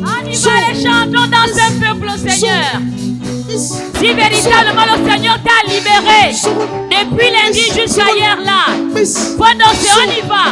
On y va les chantons dans ce peuple, Seigneur. Si véritablement le Seigneur t'a libéré depuis lundi jusqu'à hier là, faut danser, on y va.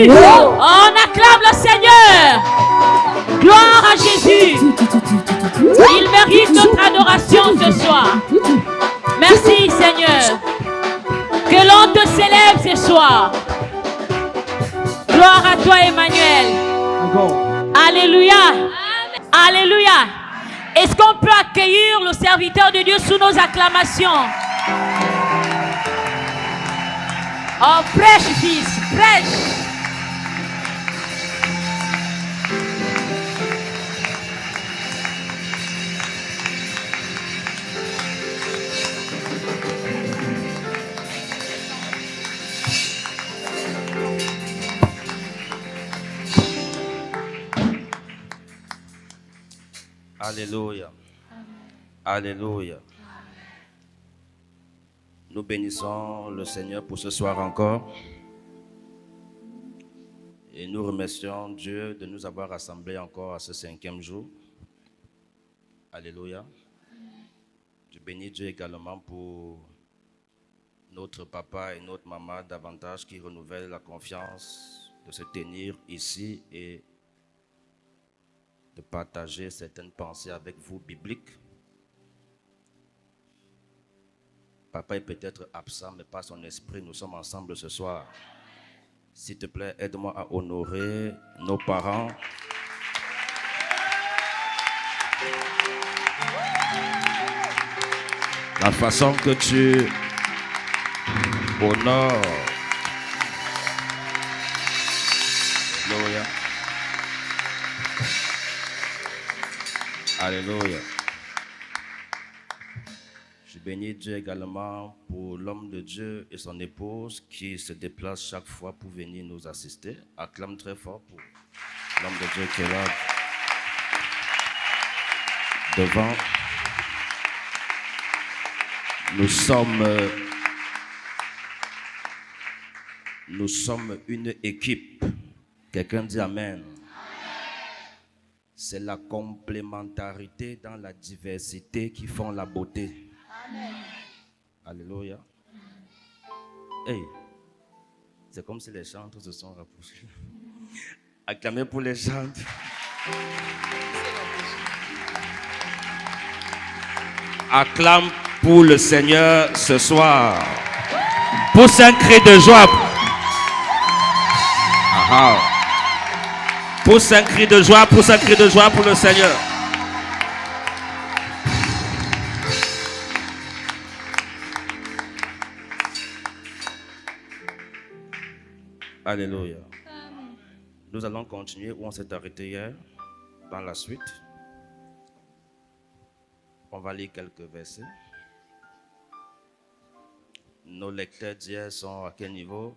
On acclame le Seigneur. Gloire à Jésus. Il mérite notre adoration ce soir. Merci Seigneur. Que l'on te célèbre ce soir. Gloire à toi Emmanuel. Alléluia. Alléluia. Est-ce qu'on peut accueillir le serviteur de Dieu sous nos acclamations? Oh, prêche fils, prêche. Alléluia. Alléluia. Nous bénissons le Seigneur pour ce soir encore. Et nous remercions Dieu de nous avoir rassemblés encore à ce 5e jour. Alléluia. Je bénis Dieu également pour notre papa et notre maman davantage qui renouvellent la confiance de se tenir ici et de partager certaines pensées avec vous bibliques. Papa est peut-être absent, mais par son esprit, nous sommes ensemble ce soir. S'il te plaît, aide-moi à honorer nos parents. La façon que tu honores. Alléluia. Alléluia. Je bénis Dieu également pour l'homme de Dieu et son épouse qui se déplacent chaque fois pour venir nous assister. Acclame très fort pour l'homme de Dieu qui est là devant. Nous sommes une équipe. Quelqu'un dit Amen. C'est la complémentarité dans la diversité qui font la beauté. Amen. Alléluia. Hey, c'est comme si les chantres se sont rapprochés. Acclamez pour les chantres. Acclame pour le Seigneur ce soir. Pousse un cri de joie. Pousse un cri de joie, pousse un cri de joie pour le Seigneur. Alléluia. Amen. Nous allons continuer où on s'est arrêté hier, dans la suite. On va lire quelques versets. Nos lecteurs d'hier sont à quel niveau?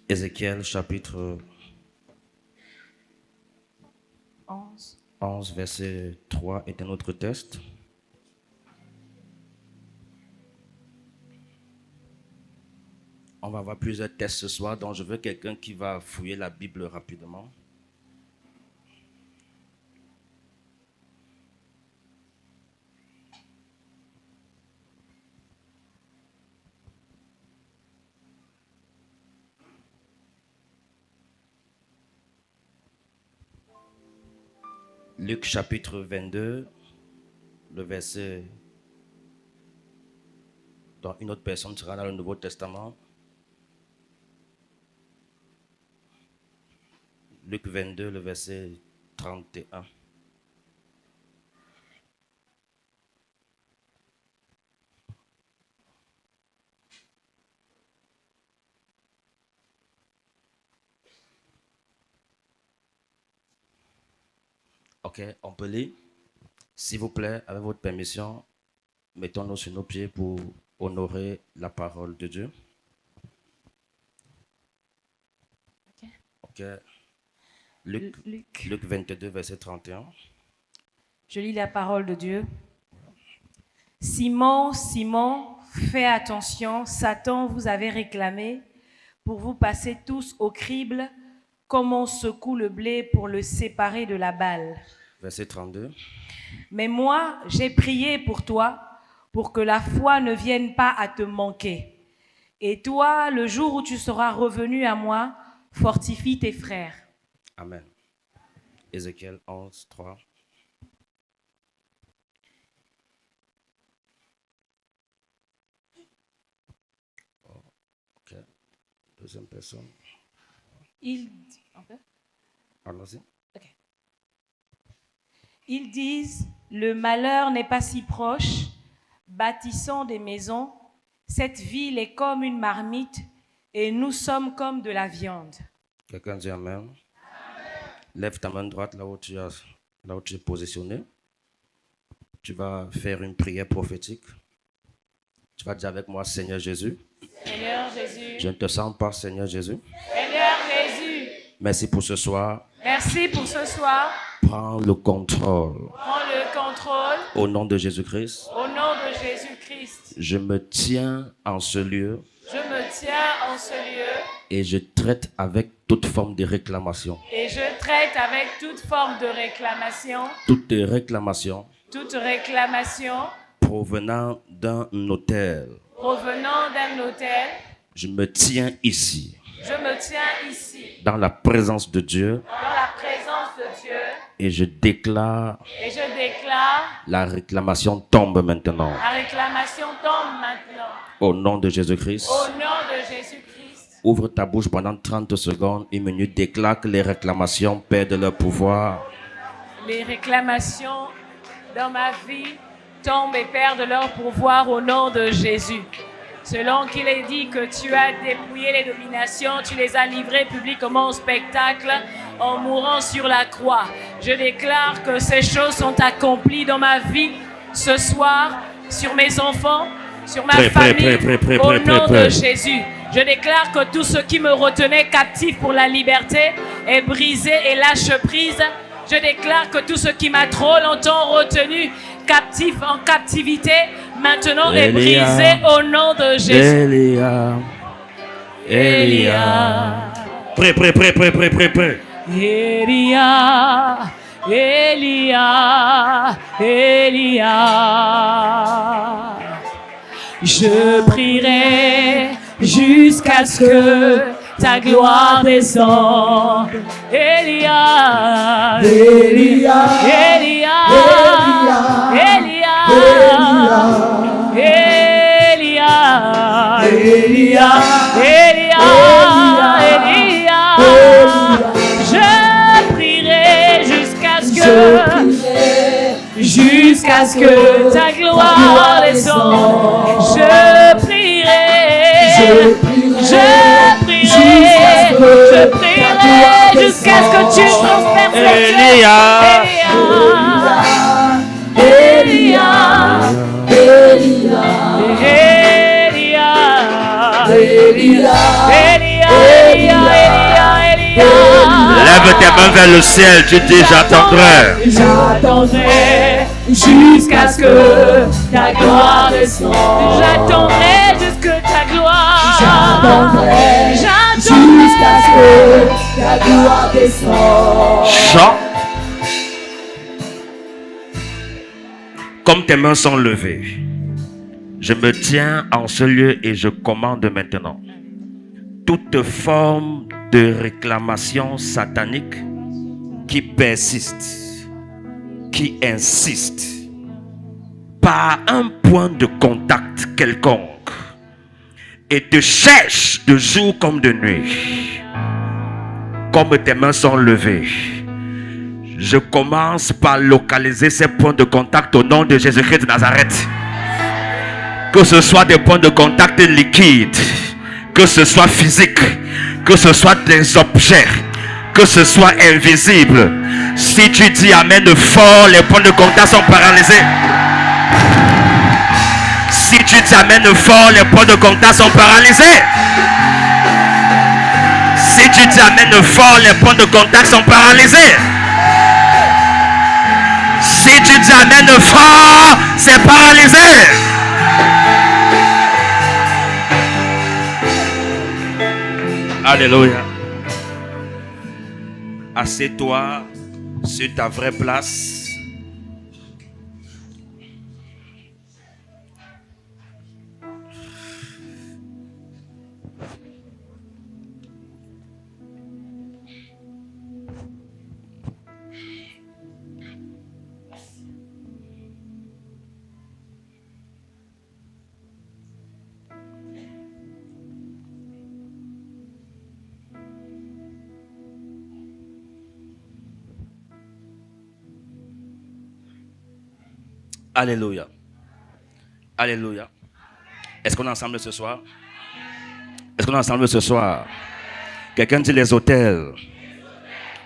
Ézéchiel chapitre 11, verset 3 est un autre texte. On va avoir plusieurs tests ce soir, donc je veux quelqu'un qui va fouiller la Bible rapidement. Luc chapitre 22, le verset, dont une autre personne sera dans le Nouveau Testament. Luc 22, le verset 31. Ok, on peut lire. S'il vous plaît, avec votre permission, mettons-nous sur nos pieds pour honorer la parole de Dieu. Ok. Luc 22, verset 31. Je lis la parole de Dieu. Simon, Simon, fais attention, Satan vous avait réclamé pour vous passer tous au crible, comme on secoue le blé pour le séparer de la balle. Verset 32. Mais moi, j'ai prié pour toi, pour que la foi ne vienne pas à te manquer. Et toi, le jour où tu seras revenu à moi, fortifie tes frères. Amen. Ézéchiel 11, 3. Oh, ok. Deuxième personne. Allons-y. Okay. Ils disent, le malheur n'est pas si proche, bâtissons des maisons, cette ville est comme une marmite et nous sommes comme de la viande. Quelqu'un dit Amen. Lève ta main droite là où tu es positionné. Tu vas faire une prière prophétique. Tu vas dire avec moi, Seigneur Jésus. Seigneur Jésus. Je ne te sens pas, Seigneur Jésus. Seigneur Jésus. Merci pour ce soir. Merci pour ce soir. Prends le contrôle. Prends le contrôle. Au nom de Jésus-Christ. Au nom de Jésus-Christ. Je me tiens en ce lieu. Je me tiens en ce lieu. Et je traite avec toute forme de réclamation. Et je traite avec toute forme de réclamation. Toute réclamation. Toute réclamation. Provenant d'un hôtel. Provenant d'un hôtel. Je me tiens ici. Je me tiens ici. Dans la présence de Dieu. Dans la présence de Dieu. Et je déclare. Et je déclare. La réclamation tombe maintenant. La réclamation tombe maintenant. Au nom de Jésus-Christ. Au nom de Jésus-Christ. Ouvre ta bouche pendant 30 secondes, une minute, déclare que les réclamations perdent leur pouvoir. Les réclamations dans ma vie tombent et perdent leur pouvoir au nom de Jésus. Selon qu'il est dit que tu as dépouillé les dominations, tu les as livrées publiquement au spectacle en mourant sur la croix. Je déclare que ces choses sont accomplies dans ma vie ce soir, sur mes enfants, sur ma famille, au nom de Jésus. Je déclare que tout ce qui me retenait captif pour la liberté est brisé et lâche prise. Je déclare que tout ce qui m'a trop longtemps retenu captif en captivité, maintenant est brisé au nom de Jésus. Elia. Prêt. Elia. Je prierai jusqu'à ce que ta gloire descende. Elia. Je prierai jusqu'à ce que ta gloire descende. Je prierai jusqu'à ce que tu transperces les Elia. Lève tes mains vers le ciel, tu dis j'attendrai. J'attendrai jusqu'à ce que ta gloire descende. J'attendrai jusqu'à ta gloire. J'attendrai jusqu'à ce que ta gloire descende. Chante. Comme tes mains sont levées, je me tiens en ce lieu et je commande maintenant toute forme de réclamation satanique qui persiste, qui insiste par un point de contact quelconque et te cherche de jour comme de nuit. Comme tes mains sont levées, je commence par localiser ces points de contact au nom de Jésus-Christ de Nazareth. Que ce soit des points de contact liquides, que ce soit physique, que ce soit des objets, que ce soit invisible. Si tu dis amen fort, les points de contact sont paralysés. Si tu dis amen fort, les points de contact sont paralysés. Si tu dis amen fort, les points de contact sont paralysés. Si tu dis amen fort, c'est paralysé. Alléluia. Assieds-toi sur ta vraie place. Alléluia. Alléluia. Est-ce qu'on est ensemble ce soir? Est-ce qu'on est ensemble ce soir? Quelqu'un dit les hôtels.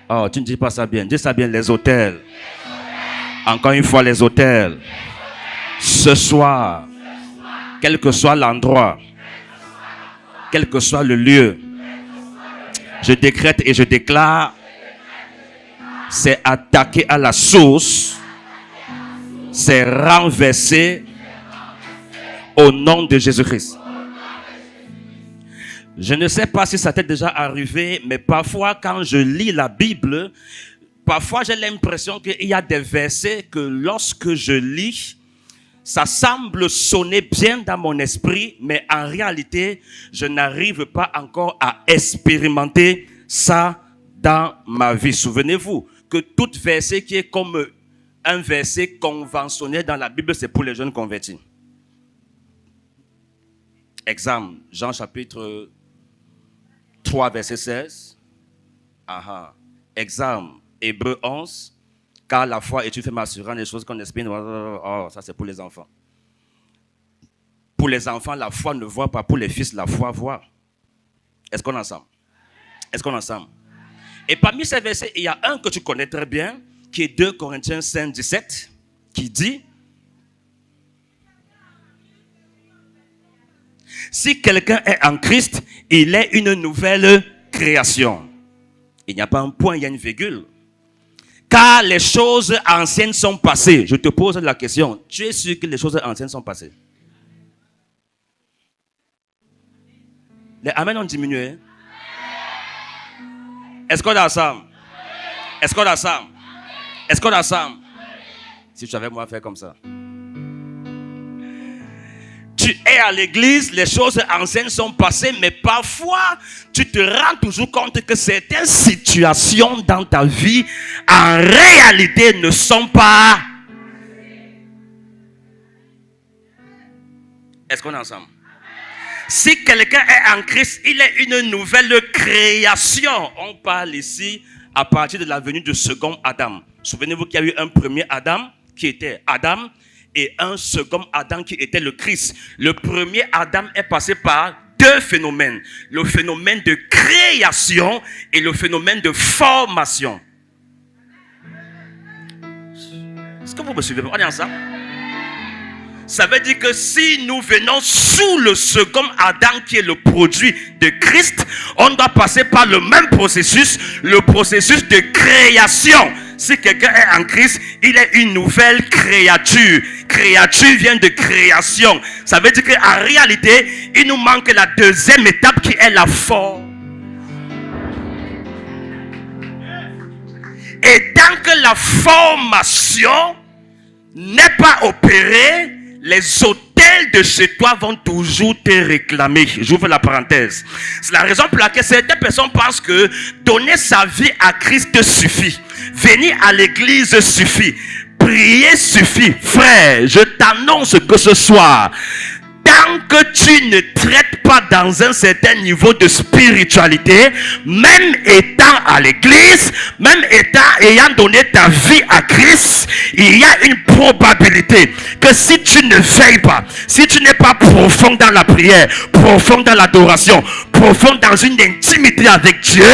Oh, tu ne dis pas ça bien. Dis ça bien, les hôtels. Encore une fois, les hôtels. Ce soir, quel que soit l'endroit, quel que soit le lieu, je décrète et je déclare, c'est attaqué à la source. C'est renversé au nom de Jésus-Christ. Je ne sais pas si ça t'est déjà arrivé, mais parfois quand je lis la Bible, parfois j'ai l'impression qu'il y a des versets que lorsque je lis, ça semble sonner bien dans mon esprit, mais en réalité, je n'arrive pas encore à expérimenter ça dans ma vie. Souvenez-vous que tout verset qui est comme un verset conventionnel dans la Bible, c'est pour les jeunes convertis. Exemple, Jean chapitre 3, verset 16. Exemple, Hébreux 11. Car la foi est une fait m'assurant des choses qu'on espère. Oh, ça c'est pour les enfants. Pour les enfants, la foi ne voit pas. Pour les fils, la foi voit. Est-ce qu'on est ensemble? Est-ce qu'on est ensemble? Et parmi ces versets, il y a un que tu connais très bien, qui est 2 Corinthiens 5, 17, qui dit: si quelqu'un est en Christ, il est une nouvelle création. Il n'y a pas un point, il y a une virgule. Car les choses anciennes sont passées. Je te pose la question, tu es sûr que les choses anciennes sont passées? Les amens ont diminué. Est-ce qu'on est ensemble? Est-ce qu'on est ensemble? Est-ce qu'on est ensemble? Si tu avais moi faire comme ça. Tu es à l'église, les choses anciennes sont passées, mais parfois, tu te rends toujours compte que certaines situations dans ta vie, en réalité, ne sont pas... Est-ce qu'on est ensemble? Si quelqu'un est en Christ, il est une nouvelle création. On parle ici à partir de la venue du second Adam. Souvenez-vous qu'il y a eu un premier Adam qui était Adam et un second Adam qui était le Christ. Le premier Adam est passé par deux phénomènes. Le phénomène de création et le phénomène de formation. Est-ce que vous me suivez? On est ensemble? Ça veut dire que si nous venons sous le second Adam qui est le produit de Christ, on doit passer par le même processus, le processus de création. Si quelqu'un est en Christ, il est une nouvelle créature. Créature vient de création. Ça veut dire qu'en réalité, il nous manque la deuxième étape qui est la forme. Et tant que la formation n'est pas opérée, les hôtels de chez toi vont toujours te réclamer. J'ouvre la parenthèse. C'est la raison pour laquelle certaines personnes pensent que donner sa vie à Christ suffit. Venir à l'église suffit. Prier suffit. Frère, je t'annonce que ce soir, tant que tu ne traites pas dans un certain niveau de spiritualité, même étant à l'église, même ayant donné ta vie à Christ, il y a une probabilité que si tu ne veilles pas, si tu n'es pas profond dans la prière, profond dans l'adoration, profond dans une intimité avec Dieu,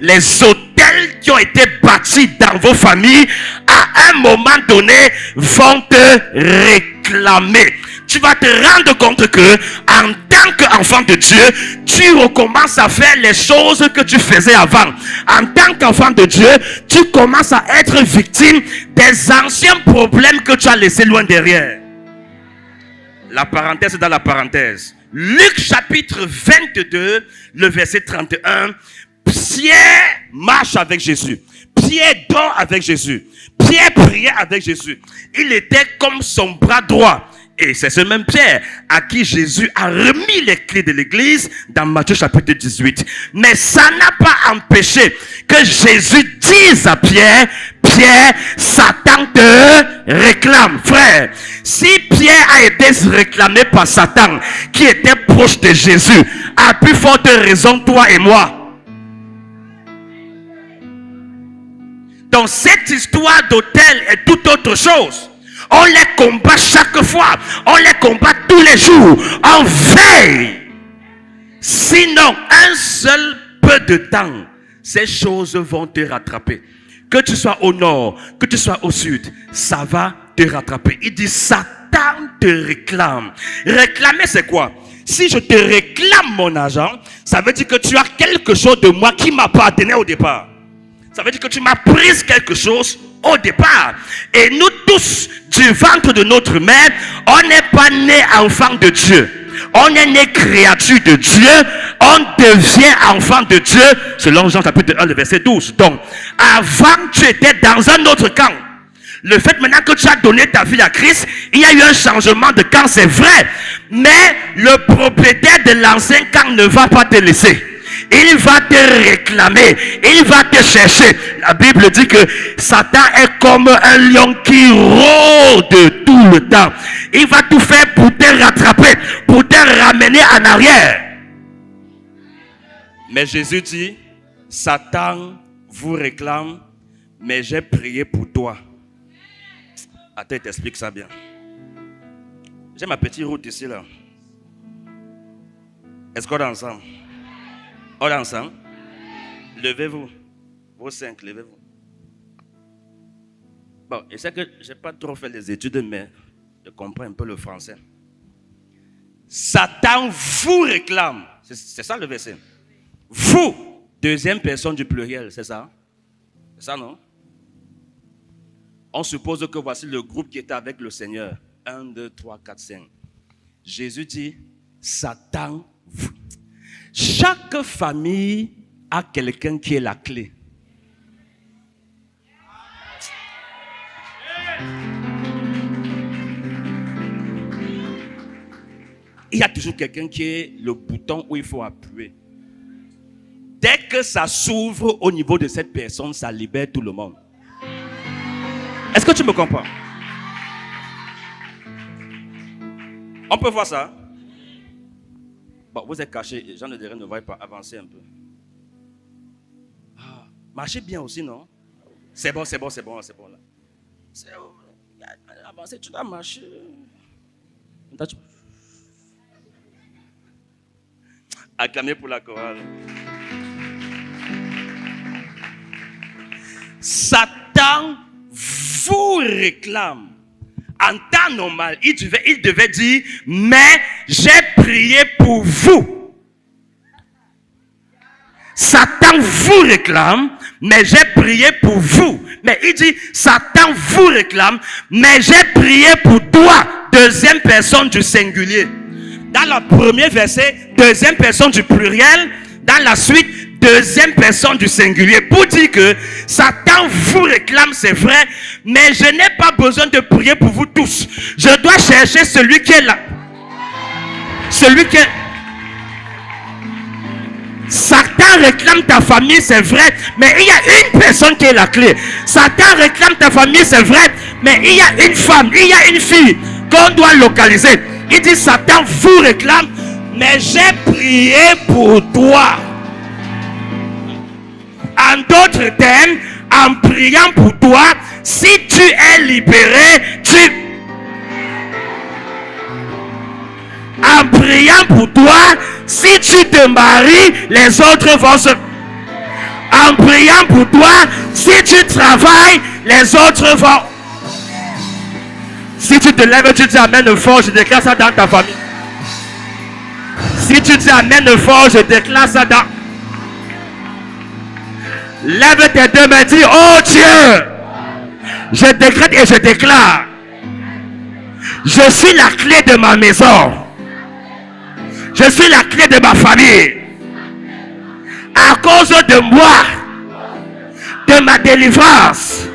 les hôtels qui ont été bâtis dans vos familles, à un moment donné, vont te réclamer. Tu vas te rendre compte que, en tant qu'enfant de Dieu, tu recommences à faire les choses que tu faisais avant. En tant qu'enfant de Dieu, tu commences à être victime des anciens problèmes que tu as laissés loin derrière. La parenthèse dans la parenthèse. Luc chapitre 22, le verset 31. Pierre marche avec Jésus. Pierre dort avec Jésus. Pierre priait avec Jésus. Il était comme son bras droit. Et c'est ce même Pierre à qui Jésus a remis les clés de l'église dans Matthieu chapitre 18. Mais ça n'a pas empêché que Jésus dise à Pierre, Pierre, Satan te réclame. Frère, si Pierre a été réclamé par Satan, qui était proche de Jésus, à plus forte raison toi et moi. Donc cette histoire d'autel est tout autre chose. On les combat chaque fois. On les combat tous les jours. On veille. Sinon, un seul peu de temps, ces choses vont te rattraper. Que tu sois au nord, que tu sois au sud, ça va te rattraper. Il dit, Satan te réclame. Réclamer, c'est quoi? Si je te réclame mon argent, ça veut dire que tu as quelque chose de moi qui m'appartenait au départ. Ça veut dire que tu m'as pris quelque chose au départ. Et nous tous, du ventre de notre mère, on n'est pas né enfant de Dieu. On est né créature de Dieu. On devient enfant de Dieu, selon Jean chapitre 1, le verset 12. Donc, avant, tu étais dans un autre camp. Le fait maintenant que tu as donné ta vie à Christ, il y a eu un changement de camp, c'est vrai. Mais le propriétaire de l'ancien camp ne va pas te laisser. Il va te réclamer, il va te chercher. La Bible dit que Satan est comme un lion qui rôde tout le temps. Il va tout faire pour te rattraper, pour te ramener en arrière. Mais Jésus dit, Satan vous réclame, mais j'ai prié pour toi. Attends, t'explique ça bien. J'ai ma petite route ici là. Est-ce qu'on est ensemble? On est ensemble? Levez-vous. Vos 5, levez-vous. Bon, je sais que je n'ai pas trop fait les études, mais je comprends un peu le français. Satan vous réclame. C'est ça le verset. Vous, deuxième personne du pluriel, c'est ça? C'est ça, non? On suppose que voici le groupe qui était avec le Seigneur. 1, 2, 3, 4, 5. Jésus dit, Satan vous. Chaque famille a quelqu'un qui est la clé. Il y a toujours quelqu'un qui est le bouton où il faut appuyer. Dès que ça s'ouvre au niveau de cette personne, ça libère tout le monde. Est-ce que tu me comprends? On peut voir ça? Bon, vous êtes cachés, les gens de derrière ne voient pas, avancer un peu. Ah, marchez bien aussi, non? C'est bon là. Avancez, tu dois marcher. Acclamez pour la chorale. Satan vous réclame. En temps normal, il devait dire, mais j'ai prié pour vous. Satan vous réclame, mais j'ai prié pour vous. Mais il dit, Satan vous réclame, mais j'ai prié pour toi. Deuxième personne du singulier. Dans le premier verset, deuxième personne du pluriel. Dans la suite, deuxième personne du singulier. Pour dire que Satan vous réclame, c'est vrai, mais je n'ai pas besoin de prier pour vous tous. Je dois chercher celui qui est là. Celui qui est... Satan réclame ta famille, c'est vrai, mais il y a une personne qui est la clé. Satan réclame ta famille, c'est vrai, mais il y a une femme, il y a une fille qu'on doit localiser. Il dit, Satan vous réclame, mais j'ai prié pour toi. En d'autres termes, en priant pour toi, si tu es libéré, en priant pour toi, si tu te maries, les autres vont se... En priant pour toi, si tu travailles, les autres vont... Si tu te lèves, tu dis amen fort, je déclare ça dans ta famille. Si tu dis amen fort, je déclare ça dans... Lève tes deux mains et dis, oh Dieu, je décrète et je déclare, je suis la clé de ma maison. Je suis la clé de ma famille. À cause de moi, de ma délivrance,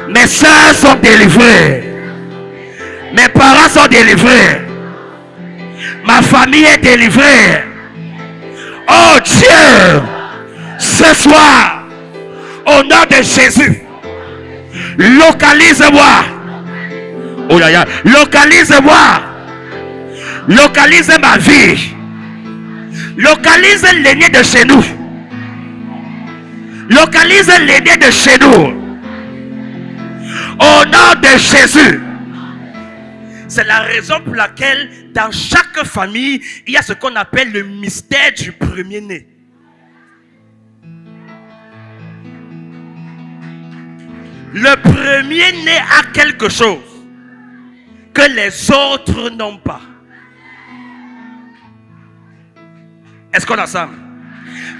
mes soeurs sont délivrées. Mes parents sont délivrés. Ma famille est délivrée. Oh Dieu, ce soir, au nom de Jésus, localise-moi. Oh là là, localise-moi. Localise ma vie. Localise l'aîné de chez nous. Localise l'aîné de chez nous. Au nom de Jésus. C'est la raison pour laquelle dans chaque famille, il y a ce qu'on appelle le mystère du premier-né. Le premier-né a quelque chose que les autres n'ont pas. Est-ce qu'on a ça?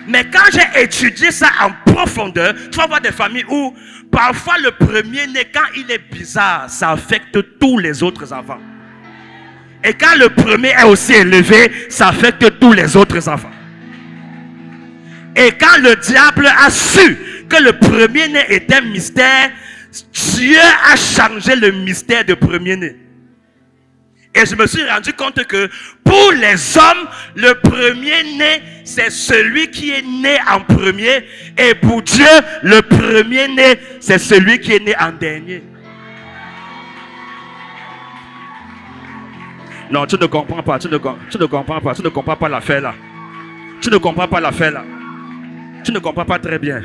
Mais quand j'ai étudié ça en profondeur, tu vas voir des familles où parfois le premier-né, quand il est bizarre, ça affecte tous les autres enfants. Et quand le premier est aussi élevé, ça affecte tous les autres enfants. Et quand le diable a su que le premier-né est un mystère, Dieu a changé le mystère de premier-né. Et je me suis rendu compte que pour les hommes, le premier-né, c'est celui qui est né en premier. Et pour Dieu, le premier-né, c'est celui qui est né en dernier. Non, tu ne comprends pas, tu ne comprends pas, tu ne comprends pas l'affaire là. Tu ne comprends pas l'affaire là. Tu ne comprends pas très bien.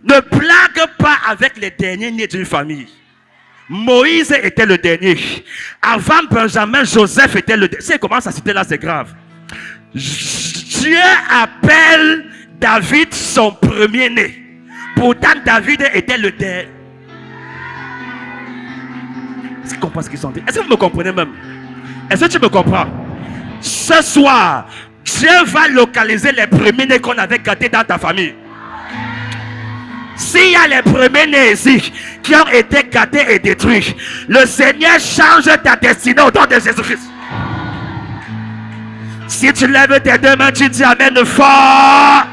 Ne blague pas avec les derniers nés d'une famille. Moïse était le dernier. Avant Benjamin, Joseph était le dernier. Si elle commence à citer là, c'est grave. Dieu appelle David son premier-né. Pourtant, David était le dernier. Est-ce que tu comprends ce qu'ils ont dit? Est-ce que vous me comprenez même? Est-ce que tu me comprends? Ce soir, Dieu va localiser les premiers-nés qu'on avait gâtés dans ta famille. S'il y a les premiers-nés ici qui ont été gâtés et détruits, le Seigneur change ta destinée au nom de Jésus-Christ. Si tu lèves tes deux mains, tu dis amen fort.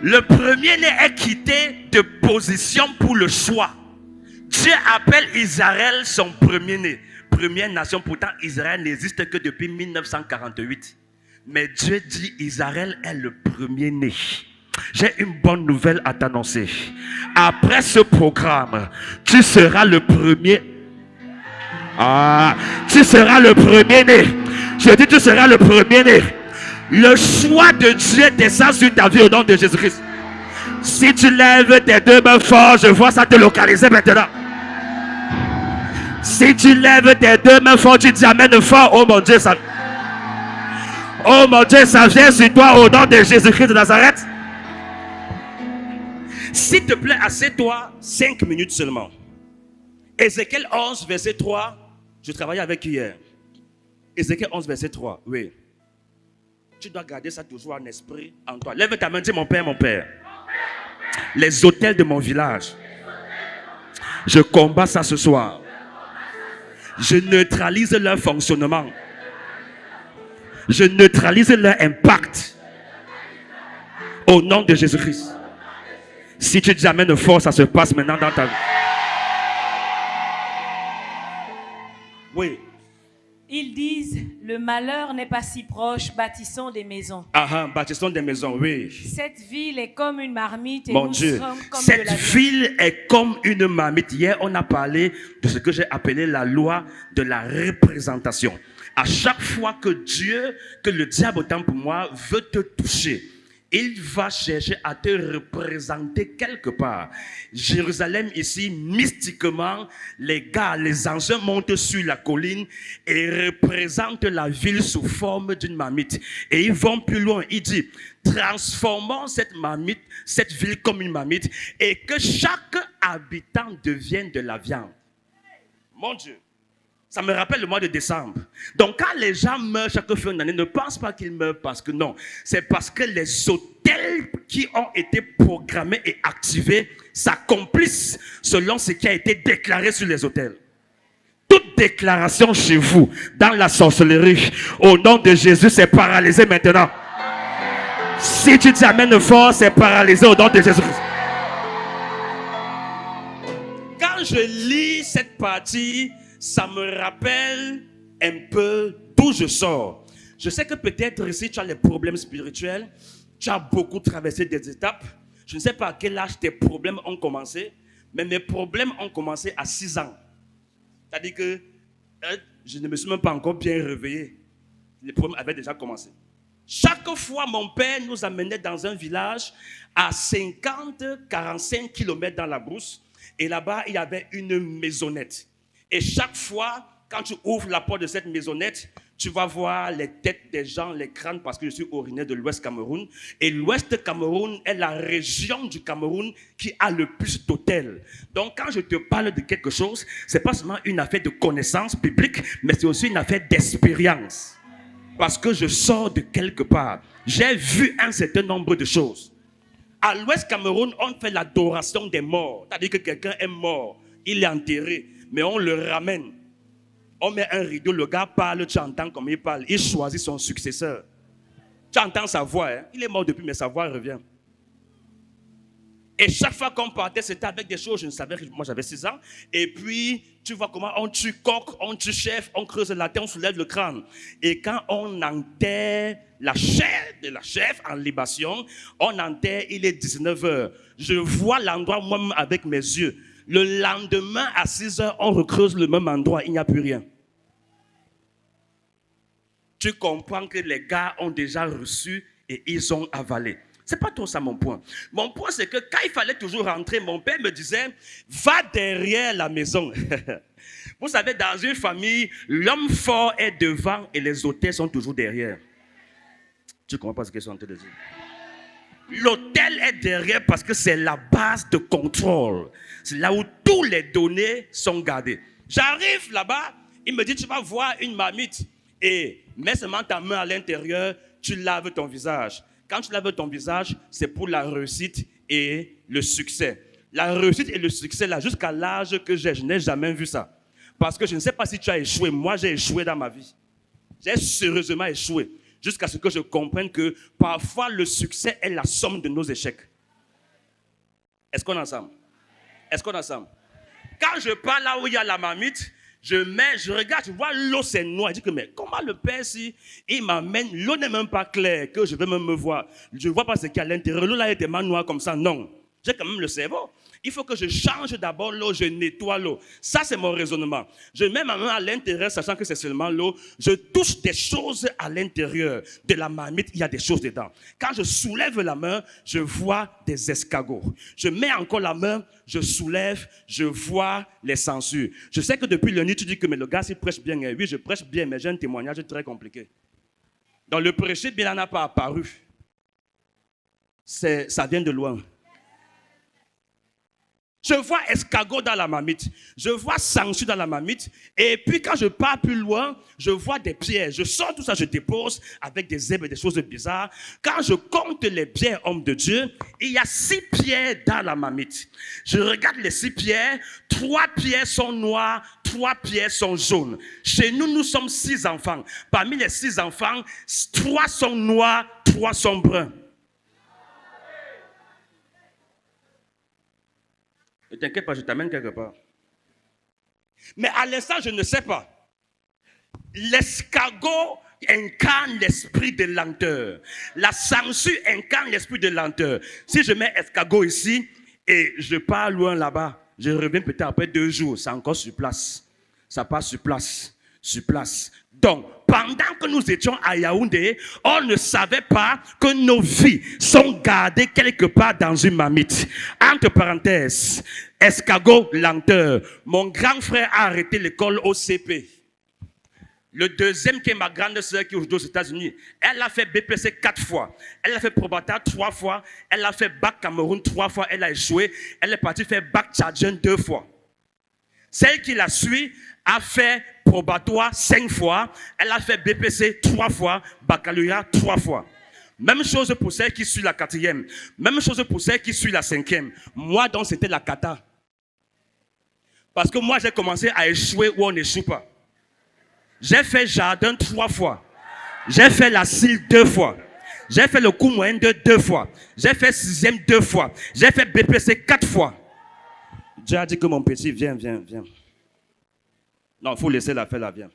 Le premier-né est quitté de position pour le choix. Dieu appelle Israël son premier-né. Première nation, pourtant Israël n'existe que depuis 1948. Mais Dieu dit Israël est le premier-né. J'ai une bonne nouvelle à t'annoncer. Après ce programme, tu seras le premier. Tu seras le premier-né. Je dis tu seras le premier-né. Le choix de Dieu descend sur ta vie au nom de Jésus-Christ. Si tu lèves tes deux mains fort, je vois ça te localiser maintenant. Si tu lèves tes deux mains fort, tu dis amen fort. Oh mon Dieu, ça... Oh mon Dieu, ça vient sur toi au nom de Jésus-Christ de Nazareth. S'il te plaît, assieds-toi 5 minutes seulement. Ézéchiel 11, verset 3. Je travaillais avec hier. Ézéchiel 11, verset 3. Oui. Tu dois garder ça toujours en esprit, en toi. Lève ta main, dis mon père, mon père. Les autels de mon village. Je combats ça ce soir. Je neutralise leur fonctionnement. Je neutralise leur impact. Au nom de Jésus-Christ. Si tu dis amen de force, ça se passe maintenant dans ta vie. Oui. Ils disent, le malheur n'est pas si proche, bâtissons des maisons. Bâtissons des maisons, oui. Cette ville est comme une marmite et Mon nous Dieu, sommes comme de cette la ville est comme une marmite. Hier, on a parlé de ce que j'ai appelé la loi de la représentation. À chaque fois que le diable, autant pour moi, veut te toucher, il va chercher à te représenter quelque part. Jérusalem ici, mystiquement, les gars, les anciens montent sur la colline et représentent la ville sous forme d'une marmite. Et ils vont plus loin. Il dit, transformons cette marmite, cette ville comme une marmite et que chaque habitant devienne de la viande. Mon Dieu. Ça me rappelle le mois de décembre. Donc quand les gens meurent chaque fin d'année, ne pense pas qu'ils meurent parce que non. C'est parce que les autels qui ont été programmés et activés s'accomplissent selon ce qui a été déclaré sur les autels. Toute déclaration chez vous, dans la sorcellerie, au nom de Jésus, c'est paralysé maintenant. Si tu dis amen de force, c'est paralysé au nom de Jésus. Quand je lis cette partie, ça me rappelle un peu d'où je sors. Je sais que peut-être ici tu as les problèmes spirituels, tu as beaucoup traversé des étapes. Je ne sais pas à quel âge tes problèmes ont commencé, mais mes problèmes ont commencé à 6 ans. C'est-à-dire que je ne me suis même pas encore bien réveillé. Les problèmes avaient déjà commencé. Chaque fois, mon père nous amenait dans un village à 50-45 km dans la brousse. Et là-bas, il y avait une maisonnette. Et chaque fois, quand tu ouvres la porte de cette maisonnette, tu vas voir les têtes des gens, les crânes, parce que je suis originaire de l'Ouest Cameroun. Et l'Ouest Cameroun est la région du Cameroun qui a le plus d'hôtels. Donc, quand je te parle de quelque chose, ce n'est pas seulement une affaire de connaissance biblique, mais c'est aussi une affaire d'expérience. Parce que je sors de quelque part. J'ai vu un certain nombre de choses. À l'Ouest Cameroun, on fait l'adoration des morts. C'est-à-dire que quelqu'un est mort, il est enterré. Mais on le ramène. On met un rideau, le gars parle, tu entends comme il parle. Il choisit son successeur. Tu entends sa voix. Hein? Il est mort depuis, mais sa voix revient. Et chaque fois qu'on partait, c'était avec des choses, je ne savais, moi j'avais 6 ans. Et puis, tu vois comment on tue coq, on tue chef, on creuse la terre, on soulève le crâne. Et quand on enterre la chair de la chef en libation, on enterre, il est 19h. Je vois l'endroit moi-même avec mes yeux. Le lendemain, à 6h, on recreuse le même endroit, il n'y a plus rien. Tu comprends que les gars ont déjà reçu et ils ont avalé. C'est pas trop ça mon point. Mon point, c'est que quand il fallait toujours rentrer, mon père me disait, va derrière la maison. Vous savez, dans une famille, l'homme fort est devant et les hôtels sont toujours derrière. Tu comprends pas ce que je suis en train de dire? L'hôtel est derrière parce que c'est la base de contrôle. C'est là où tous les données sont gardées. J'arrive là-bas, il me dit, tu vas voir une marmite et mets seulement ta main à l'intérieur, tu laves ton visage. Quand tu laves ton visage, c'est pour la réussite et le succès. La réussite et le succès, là, jusqu'à l'âge que j'ai, je n'ai jamais vu ça. Parce que je ne sais pas si tu as échoué. Moi, j'ai échoué dans ma vie. J'ai sérieusement échoué. Jusqu'à ce que je comprenne que parfois le succès est la somme de nos échecs. Est-ce qu'on est ensemble? Est-ce qu'on est ensemble? Quand je pars là où il y a la marmite, je regarde, je vois l'eau c'est noir. Je dis que mais comment le père si il m'amène, l'eau n'est même pas claire, que je vais même me voir. Je ne vois pas ce qu'il y a à l'intérieur. L'eau là est tellement noire comme ça, non. J'ai quand même le cerveau. Il faut que je change d'abord l'eau, je nettoie l'eau. Ça, c'est mon raisonnement. Je mets ma main à l'intérieur, sachant que c'est seulement l'eau. Je touche des choses à l'intérieur. De la marmite, il y a des choses dedans. Quand je soulève la main, je vois des escargots. Je mets encore la main, je soulève, je vois les sangsues. Je sais que depuis lundi, tu dis que mais le gars, il prêche bien. Oui, je prêche bien, mais j'ai un témoignage très compliqué. Dans le prêcher, bien, il n'a pas apparu. Ça vient de loin. Je vois escargot dans la marmite. Je vois sangsue dans la marmite. Et puis quand je pars plus loin, je vois des pierres. Je sors tout ça, je dépose avec des herbes et des choses bizarres. Quand je compte les pierres, homme de Dieu, il y a 6 pierres dans la marmite. Je regarde les 6 pierres. 3 pierres sont noires, 3 pierres sont jaunes. Chez nous, nous sommes 6 enfants. Parmi les 6 enfants, 3 sont noirs, 3 sont bruns. Ne t'inquiète pas, je t'amène quelque part. Mais à l'instant, je ne sais pas. L'escargot incarne l'esprit de lenteur. La sangsue incarne l'esprit de lenteur. Si je mets escargot ici et je pars loin là-bas, je reviens peut-être après 2 jours, c'est encore sur place. Ça passe sur place, sur place. Donc, pendant que nous étions à Yaoundé, on ne savait pas que nos vies sont gardées quelque part dans une marmite. Entre parenthèses, escargot, lenteur. Mon grand frère a arrêté l'école au CP. Le deuxième, qui est ma grande sœur, qui est aujourd'hui aux États-Unis, elle a fait BPC 4 fois. Elle a fait Probata 3 fois. Elle a fait Bac Cameroun 3 fois. Elle a échoué. Elle est partie faire Bac Tchadien 2 fois. Celle qui la suit a fait probatoire 5 fois. Elle a fait BPC 3 fois. Baccalauréat 3 fois. Même chose pour celle qui suit la 4e. Même chose pour celle qui suit la 5e. Moi, donc, c'était la kata. Parce que moi, j'ai commencé à échouer où on n'échoue pas. J'ai fait jardin 3 fois. J'ai fait la CIL 2 fois. J'ai fait le cours moyen 2 fois. J'ai fait 6e 2 fois. J'ai fait BPC 4 fois. Dieu a dit que mon petit, viens. Non, il faut laisser la faire, là, viens.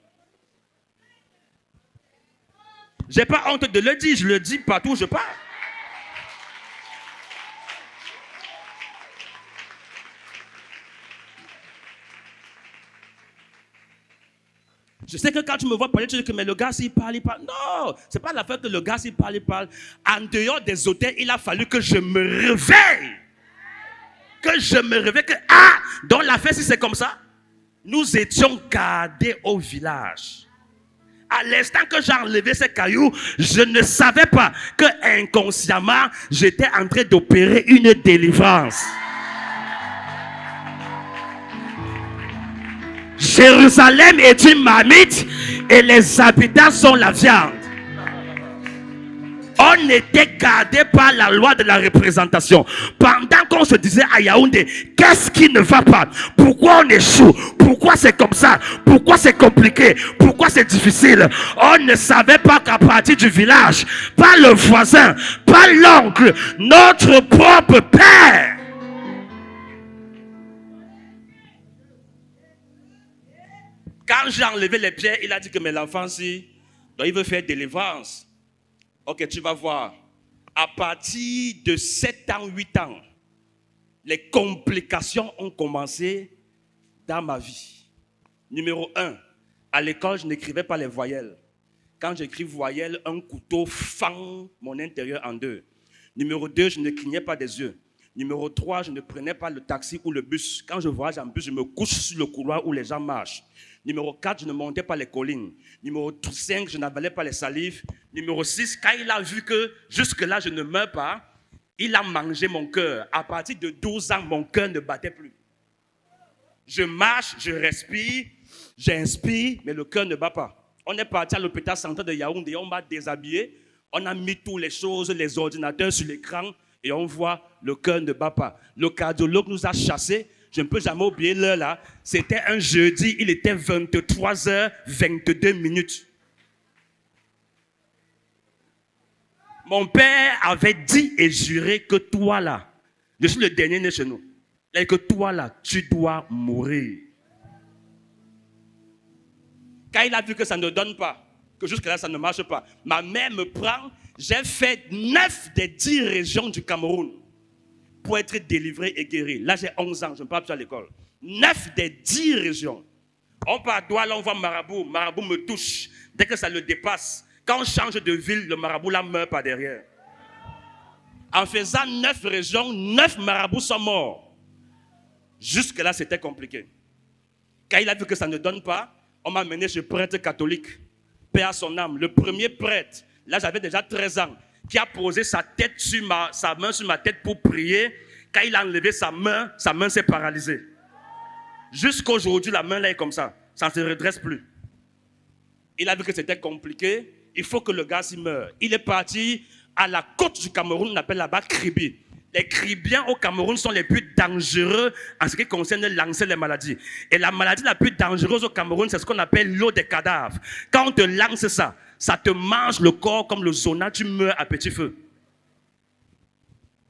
J'ai pas honte de le dire, je le dis partout où je pars. Je sais que quand tu me vois parler, tu dis que mais le gars, s'il parle, il parle. Non, c'est pas l'affaire que le gars, s'il parle, il parle. En dehors des hôtels, il a fallu que je me réveille. Donc l'affaire, si c'est comme ça, nous étions gardés au village. À l'instant que j'ai enlevé ces cailloux, je ne savais pas que inconsciemment, j'étais en train d'opérer une délivrance. Jérusalem est une marmite et les habitants sont la viande. On était gardé par la loi de la représentation. Pendant qu'on se disait à Yaoundé, qu'est-ce qui ne va pas? Pourquoi on échoue? Pourquoi c'est comme ça? Pourquoi c'est compliqué? Pourquoi c'est difficile? On ne savait pas qu'à partir du village, pas le voisin, pas l'oncle, notre propre père. Quand j'ai enlevé les pierres, il a dit que mais l'enfant, si, donc il veut faire délivrance. Ok, tu vas voir. À partir de 7 ans, 8 ans, les complications ont commencé dans ma vie. Numéro 1, à l'école, je n'écrivais pas les voyelles. Quand j'écris voyelles, un couteau fend mon intérieur en 2. Numéro 2, je ne clignais pas des yeux. Numéro 3, je ne prenais pas le taxi ou le bus. Quand je voyage en bus, je me couche sur le couloir où les gens marchent. Numéro 4, je ne montais pas les collines. Numéro 5, je n'avalais pas les salives. Numéro 6, quand il a vu que jusque-là, je ne meurs pas, il a mangé mon cœur. À partir de 12 ans, mon cœur ne battait plus. Je marche, je respire, j'inspire, mais le cœur ne bat pas. On est parti à l'hôpital central de Yaoundé, on m'a déshabillé. On a mis toutes les choses, les ordinateurs sur l'écran, et on voit le cœur ne bat pas. Le cardiologue nous a chassés. Je ne peux jamais oublier l'heure là. C'était un jeudi, il était 23h22. Mon père avait dit et juré que toi là, je suis le dernier né chez nous, et que toi là, tu dois mourir. Quand il a vu que ça ne donne pas, que jusque-là ça ne marche pas, ma mère me prend, j'ai fait 9 des 10 régions du Cameroun pour être délivré et guéri. Là, j'ai 11 ans, je ne pars plus à l'école. 9 des 10 régions. On part à Douala, on voit Marabout. Marabout me touche. Dès que ça le dépasse, quand on change de ville, le Marabout là meurt par derrière. En faisant 9 régions, 9 marabouts sont morts. Jusque-là, c'était compliqué. Quand il a vu que ça ne donne pas, on m'a mené chez prêtre catholique. Paix à son âme. Le premier prêtre, là j'avais déjà 13 ans, qui a posé sa main sur ma tête pour prier, Quand il a enlevé sa main s'est paralysée. Jusqu'à aujourd'hui, la main là est comme ça. Ça ne se redresse plus. Il a vu que c'était compliqué. Il faut que le gars s'y meure. Il est parti à la côte du Cameroun, on appelle là-bas Kribi. Les Kribiens au Cameroun sont les plus dangereux en ce qui concerne lancer les maladies. Et la maladie la plus dangereuse au Cameroun, c'est ce qu'on appelle l'eau des cadavres. Quand on te lance ça, ça te mange le corps comme le zona, tu meurs à petit feu.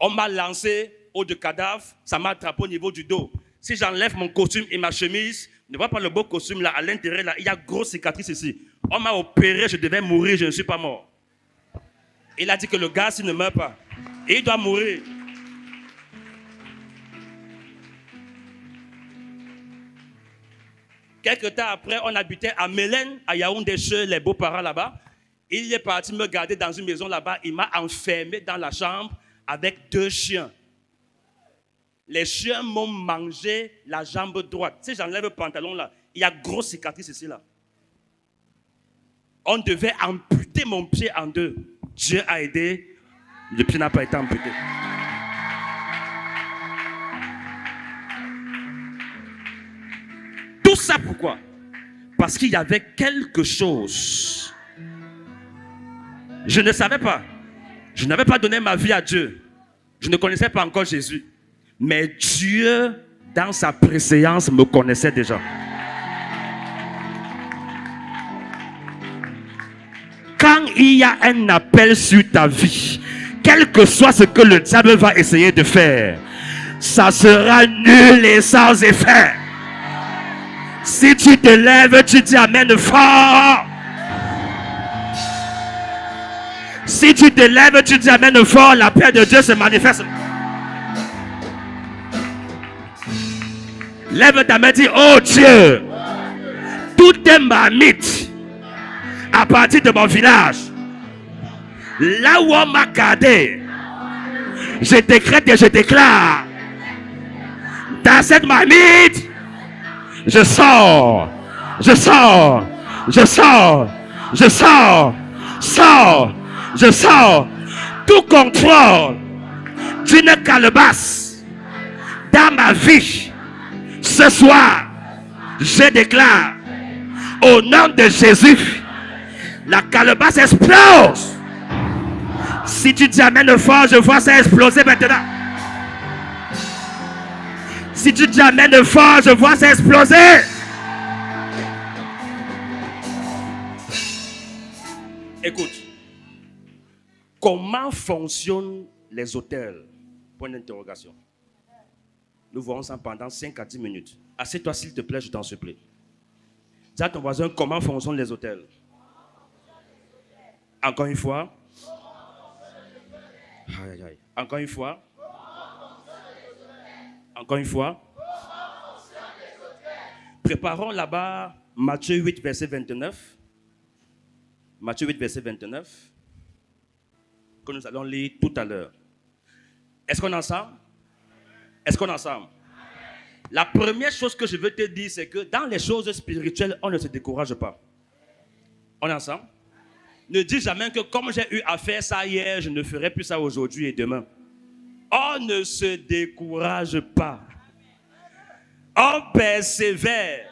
On m'a lancé eau de cadavre, ça m'a attrapé au niveau du dos. Si j'enlève mon costume et ma chemise, ne vois pas le beau costume là, à l'intérieur là, il y a une grosse cicatrice ici. On m'a opéré, je devais mourir, je ne suis pas mort. Il a dit que le gars, s'il ne meurt pas, et il doit mourir. Quelque temps après, on habitait à Mélène, à Yaoundé, chez les beaux-parents là-bas. Il est parti me garder dans une maison là-bas. Il m'a enfermé dans la chambre avec 2 chiens. Les chiens m'ont mangé la jambe droite. Si j'enlève le pantalon là, il y a une grosse cicatrice ici là. On devait amputer mon pied en 2. Dieu a aidé, le pied n'a pas été amputé. Tout ça pourquoi? Parce qu'il y avait quelque chose. Je ne savais pas. Je n'avais pas donné ma vie à Dieu. Je ne connaissais pas encore Jésus. Mais Dieu, dans sa préséance, me connaissait déjà. Quand il y a un appel sur ta vie, quel que soit ce que le diable va essayer de faire, ça sera nul et sans effet. Si tu te lèves, tu dis amen fort. Si tu te lèves, tu dis amen fort, la paix de Dieu se manifeste. Lève ta main, dis oh Dieu, toutes tes marmites à partir de mon village, là où on m'a gardé, je décrète et je déclare, dans cette marmite, je sors, je sors, je sors, je sors, sors, je sors, tout contrôle d'une calebasse dans ma vie. Ce soir, je déclare, au nom de Jésus, la calebasse explose. Si tu dis amen fort, je vois ça exploser maintenant. Si tu dis amen fort, je vois ça exploser. Écoute, comment fonctionnent les hôtels? Point d'interrogation. Nous verrons ça pendant 5 à 10 minutes. Assieds-toi s'il te plaît, je t'en supplie. Dis à ton voisin comment fonctionnent les hôtels. Encore une fois. Aïe, aïe. Encore une fois. Encore une fois. Préparons là-bas Matthieu 8, verset 29. Matthieu 8, verset 29. Que nous allons lire tout à l'heure. Est-ce qu'on est ensemble? Est-ce qu'on est ensemble? La première chose que je veux te dire, c'est que dans les choses spirituelles, on ne se décourage pas. On est ensemble? Ne dis jamais que comme j'ai eu à faire ça hier, je ne ferai plus ça aujourd'hui et demain. On ne se décourage pas. On persévère.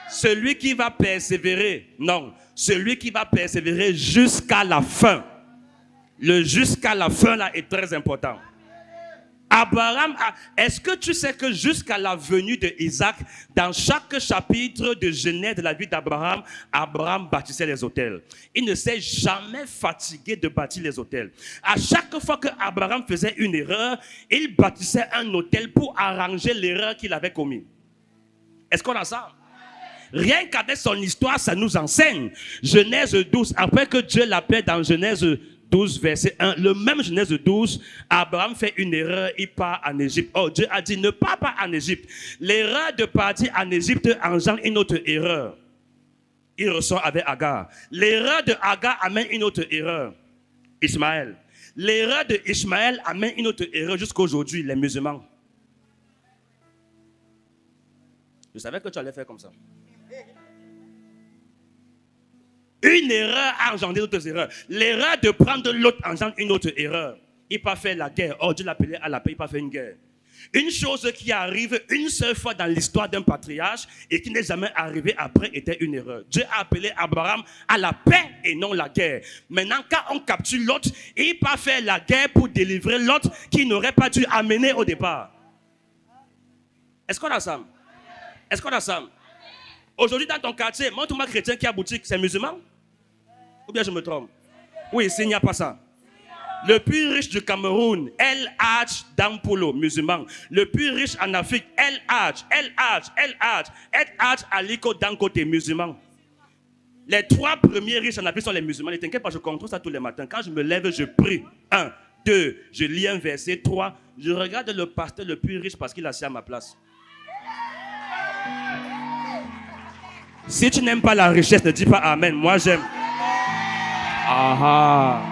Celui qui va persévérer, non, celui qui va persévérer jusqu'à la fin. Le jusqu'à la fin là est très important. Abraham, est-ce que tu sais que jusqu'à la venue de Isaac, dans chaque chapitre de Genèse de la vie d'Abraham, Abraham bâtissait les autels. Il ne s'est jamais fatigué de bâtir les autels. À chaque fois que Abraham faisait une erreur, il bâtissait un autel pour arranger l'erreur qu'il avait commise. Est-ce qu'on a ça? Rien qu'avec son histoire, ça nous enseigne. Genèse 12, après que Dieu l'appelle dans Genèse 12, verset 1, le même Genèse 12, Abraham fait une erreur, il part en Égypte. Oh, Dieu a dit, ne pars pas en Égypte. L'erreur de partir en Égypte engendre une autre erreur. Il ressort avec Agar. L'erreur de Agar amène une autre erreur. Ismaël. L'erreur de Ismaël amène une autre erreur jusqu'à aujourd'hui, les musulmans. Je savais que tu allais faire comme ça. Une erreur a engendré d'autres erreurs. L'erreur de prendre l'autre engendre une autre erreur. il n'a pas fait la guerre. Oh, Dieu l'a appelé à la paix, il n'a pas fait une guerre. Une chose qui arrive une seule fois dans l'histoire d'un patriarche et qui n'est jamais arrivée après était une erreur. Dieu a appelé Abraham à la paix et non la guerre. Maintenant, quand on capture Lot, il n'a pas fait la guerre pour délivrer Lot qui n'aurait pas dû amener au départ. Est-ce qu'on a ça? Est-ce qu'on a ça? Aujourd'hui, dans ton quartier, montre-moi un chrétien qui a boutique, c'est musulman? Ou bien je me trompe? Oui, s'il n'y a pas ça. Le plus riche du Cameroun, El Hadj Dampolo, musulman. Le plus riche en Afrique, El Hadj Aliko Dankote, musulman. Les 3 premiers riches en Afrique sont les musulmans. Ne t'inquiète pas, je contrôle ça tous les matins. Quand je me lève, je prie. 1, 2, je lis un verset. 3, je regarde le pasteur le plus riche parce qu'il a assis à ma place. Si tu n'aimes pas la richesse, ne dis pas Amen. Moi, j'aime. Ah.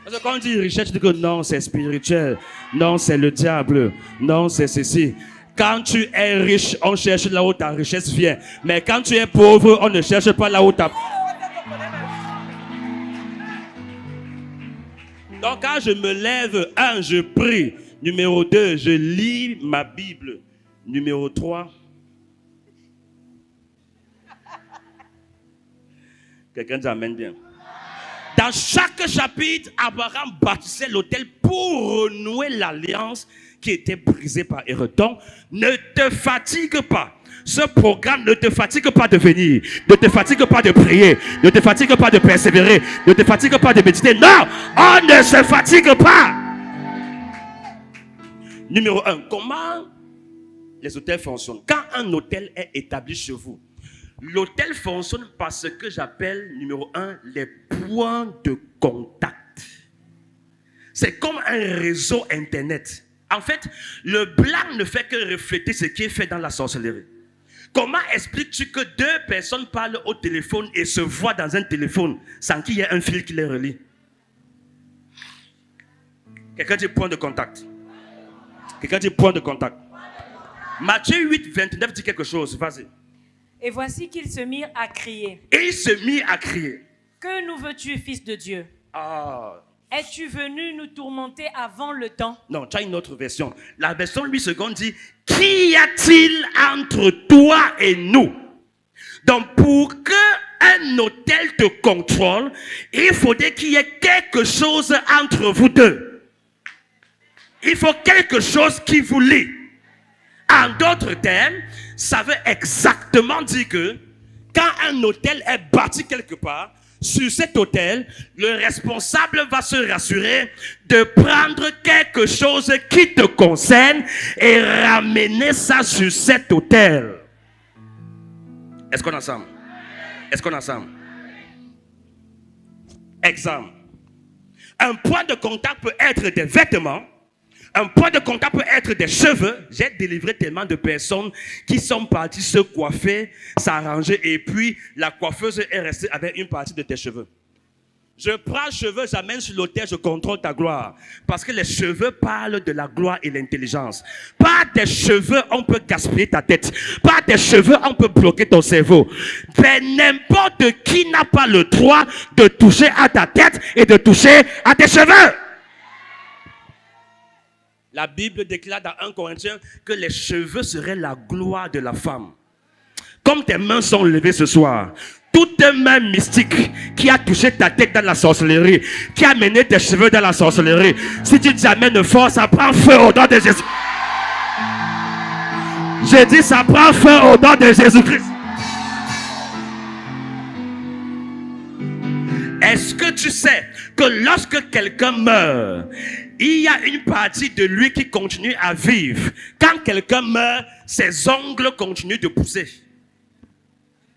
Parce que quand on dit richesse, tu dis que non, c'est spirituel. Non, c'est le diable. Non, c'est ceci. Quand tu es riche, on cherche là où ta richesse vient. Mais quand tu es pauvre, on ne cherche pas là où ta... Donc quand je me lève, 1, je prie. Numéro 2, je lis ma Bible. Numéro 3... Quelqu'un dit Amen bien. Dans chaque chapitre, Abraham bâtissait l'autel pour renouer l'alliance qui était brisée par erreur. Donc, ne te fatigue pas. Ce programme ne te fatigue pas de venir. Ne te fatigue pas de prier. Ne te fatigue pas de persévérer. Ne te fatigue pas de méditer. Non, on ne se fatigue pas. Numéro 1, comment les hôtels fonctionnent? Quand un hôtel est établi chez vous, l'hôtel fonctionne par ce que j'appelle, numéro 1, les points de contact. C'est comme un réseau Internet. En fait, le blanc ne fait que refléter ce qui est fait dans la sorcellerie. Comment expliques-tu que 2 personnes parlent au téléphone et se voient dans un téléphone sans qu'il y ait un fil qui les relie? Quelqu'un dit point de contact. Quelqu'un dit point de contact. Matthieu 8, 29 dit quelque chose. Vas-y. Et voici qu'ils se mirent à crier. Et il se mit à crier. Que nous veux-tu, fils de Dieu? Es-tu venu nous tourmenter avant le temps? Non, tu as une autre version. La version 8 secondes dit, qu'y a-t-il entre toi et nous? Donc pour qu'un hôtel te contrôle, il faudrait qu'il y ait quelque chose entre vous deux. Il faut quelque chose qui vous lie. En d'autres termes, ça veut exactement dire que quand un hôtel est bâti quelque part, sur cet hôtel, le responsable va se rassurer de prendre quelque chose qui te concerne et ramener ça sur cet hôtel. Est-ce qu'on est ensemble? Est-ce qu'on est ensemble? Exemple. Un point de contact peut être des vêtements. Un point de contact peut être des cheveux. J'ai délivré tellement de personnes qui sont parties se coiffer, s'arranger et puis la coiffeuse est restée avec une partie de tes cheveux. Je prends les cheveux, j'amène sur l'autel, je contrôle ta gloire. Parce que les cheveux parlent de la gloire et l'intelligence. Par tes cheveux, on peut gaspiller ta tête. Par tes cheveux, on peut bloquer ton cerveau. Mais n'importe qui n'a pas le droit de toucher à ta tête et de toucher à tes cheveux. La Bible déclare dans 1 Corinthiens que les cheveux seraient la gloire de la femme. Comme tes mains sont levées ce soir, toute main mystique qui a touché ta tête dans la sorcellerie, qui a mené tes cheveux dans la sorcellerie, si tu dis Amen fort, ça prend feu au nom de Jésus. J'ai dit ça prend feu au nom de Jésus-Christ. Est-ce que tu sais que lorsque quelqu'un meurt, il y a une partie de lui qui continue à vivre? Quand quelqu'un meurt, ses ongles continuent de pousser.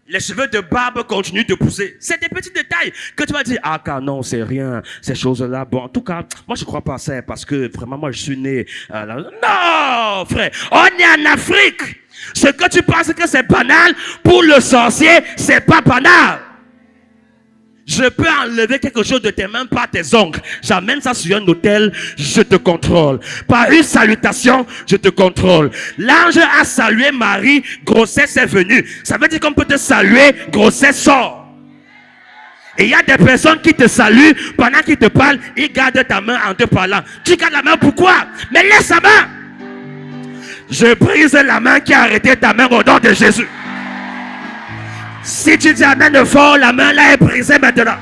Les cheveux de barbe continuent de pousser. C'est des petits détails que tu vas dire, ah car non, c'est rien, ces choses-là. Bon, en tout cas, moi je crois pas à ça parce que vraiment, moi je suis né... Non, frère, on est en Afrique. Ce que tu penses que c'est banal, pour le sorcier, c'est pas banal. Je peux enlever quelque chose de tes mains par tes ongles. J'amène ça sur un autel, je te contrôle. Par une salutation, je te contrôle. L'ange a salué Marie, grossesse est venue. Ça veut dire qu'on peut te saluer, grossesse sort. Et il y a des personnes qui te saluent pendant qu'ils te parlent, ils gardent ta main en te parlant. Tu gardes la main pourquoi? Mais laisse sa main. Je brise la main qui a arrêté ta main au nom de Jésus. Si tu dis amen fort, la main là est brisée maintenant.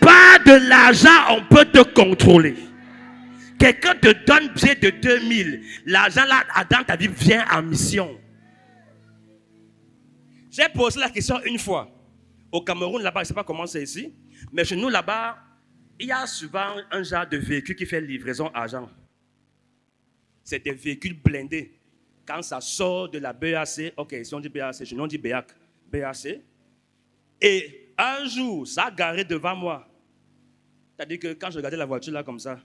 Pas de l'argent, on peut te contrôler. Quelqu'un te donne bien de 2000. L'argent là, dans ta vie, vient en mission. J'ai posé la question une fois. Au Cameroun, là-bas, je ne sais pas comment c'est ici. Mais chez nous, là-bas, il y a souvent un genre de véhicule qui fait livraison argent. C'est des véhicules blindés. Quand ça sort de la BAC, ok, si on dit BAC, chez nous on dit BAC. BAC. Et un jour, ça a garé devant moi. C'est-à-dire que quand je regardais la voiture là comme ça,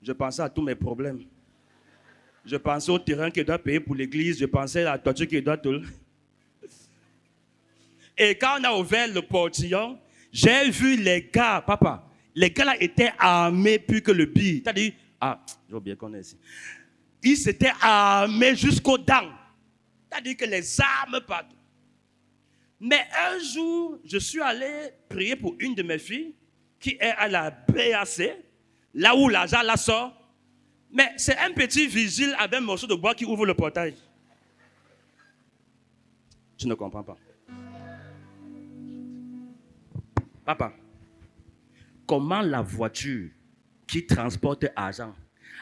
je pensais à tous mes problèmes. Je pensais au terrain qu'il doit payer pour l'église. Je pensais à la toiture qu'il doit tout. Et quand on a ouvert le portillon, j'ai vu les gars, papa. Les gars là étaient armés plus que le billet. C'est-à-dire, j'ai oublié qu'on est ici. Ils s'étaient armés jusqu'aux dents. C'est-à-dire que les armes partout. Mais un jour, je suis allé prier pour une de mes filles qui est à la BAC, là où l'argent la sort. Mais c'est un petit vigile avec un morceau de bois qui ouvre le portail. Tu ne comprends pas. Papa, comment la voiture qui transporte l'argent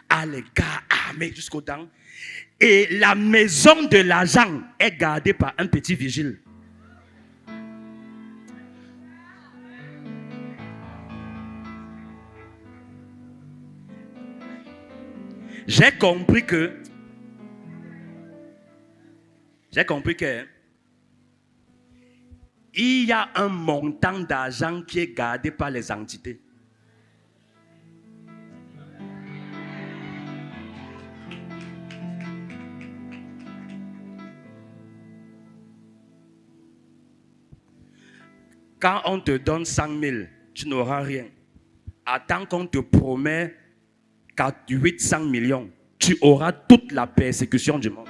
a les gars armés jusqu'aux dents et la maison de l'argent est gardée par un petit vigile? J'ai compris que il y a un montant d'argent qui est gardé par les entités. Quand on te donne 100 000, tu n'auras rien. Attends qu'on te promet 800 millions, tu auras toute la persécution du monde.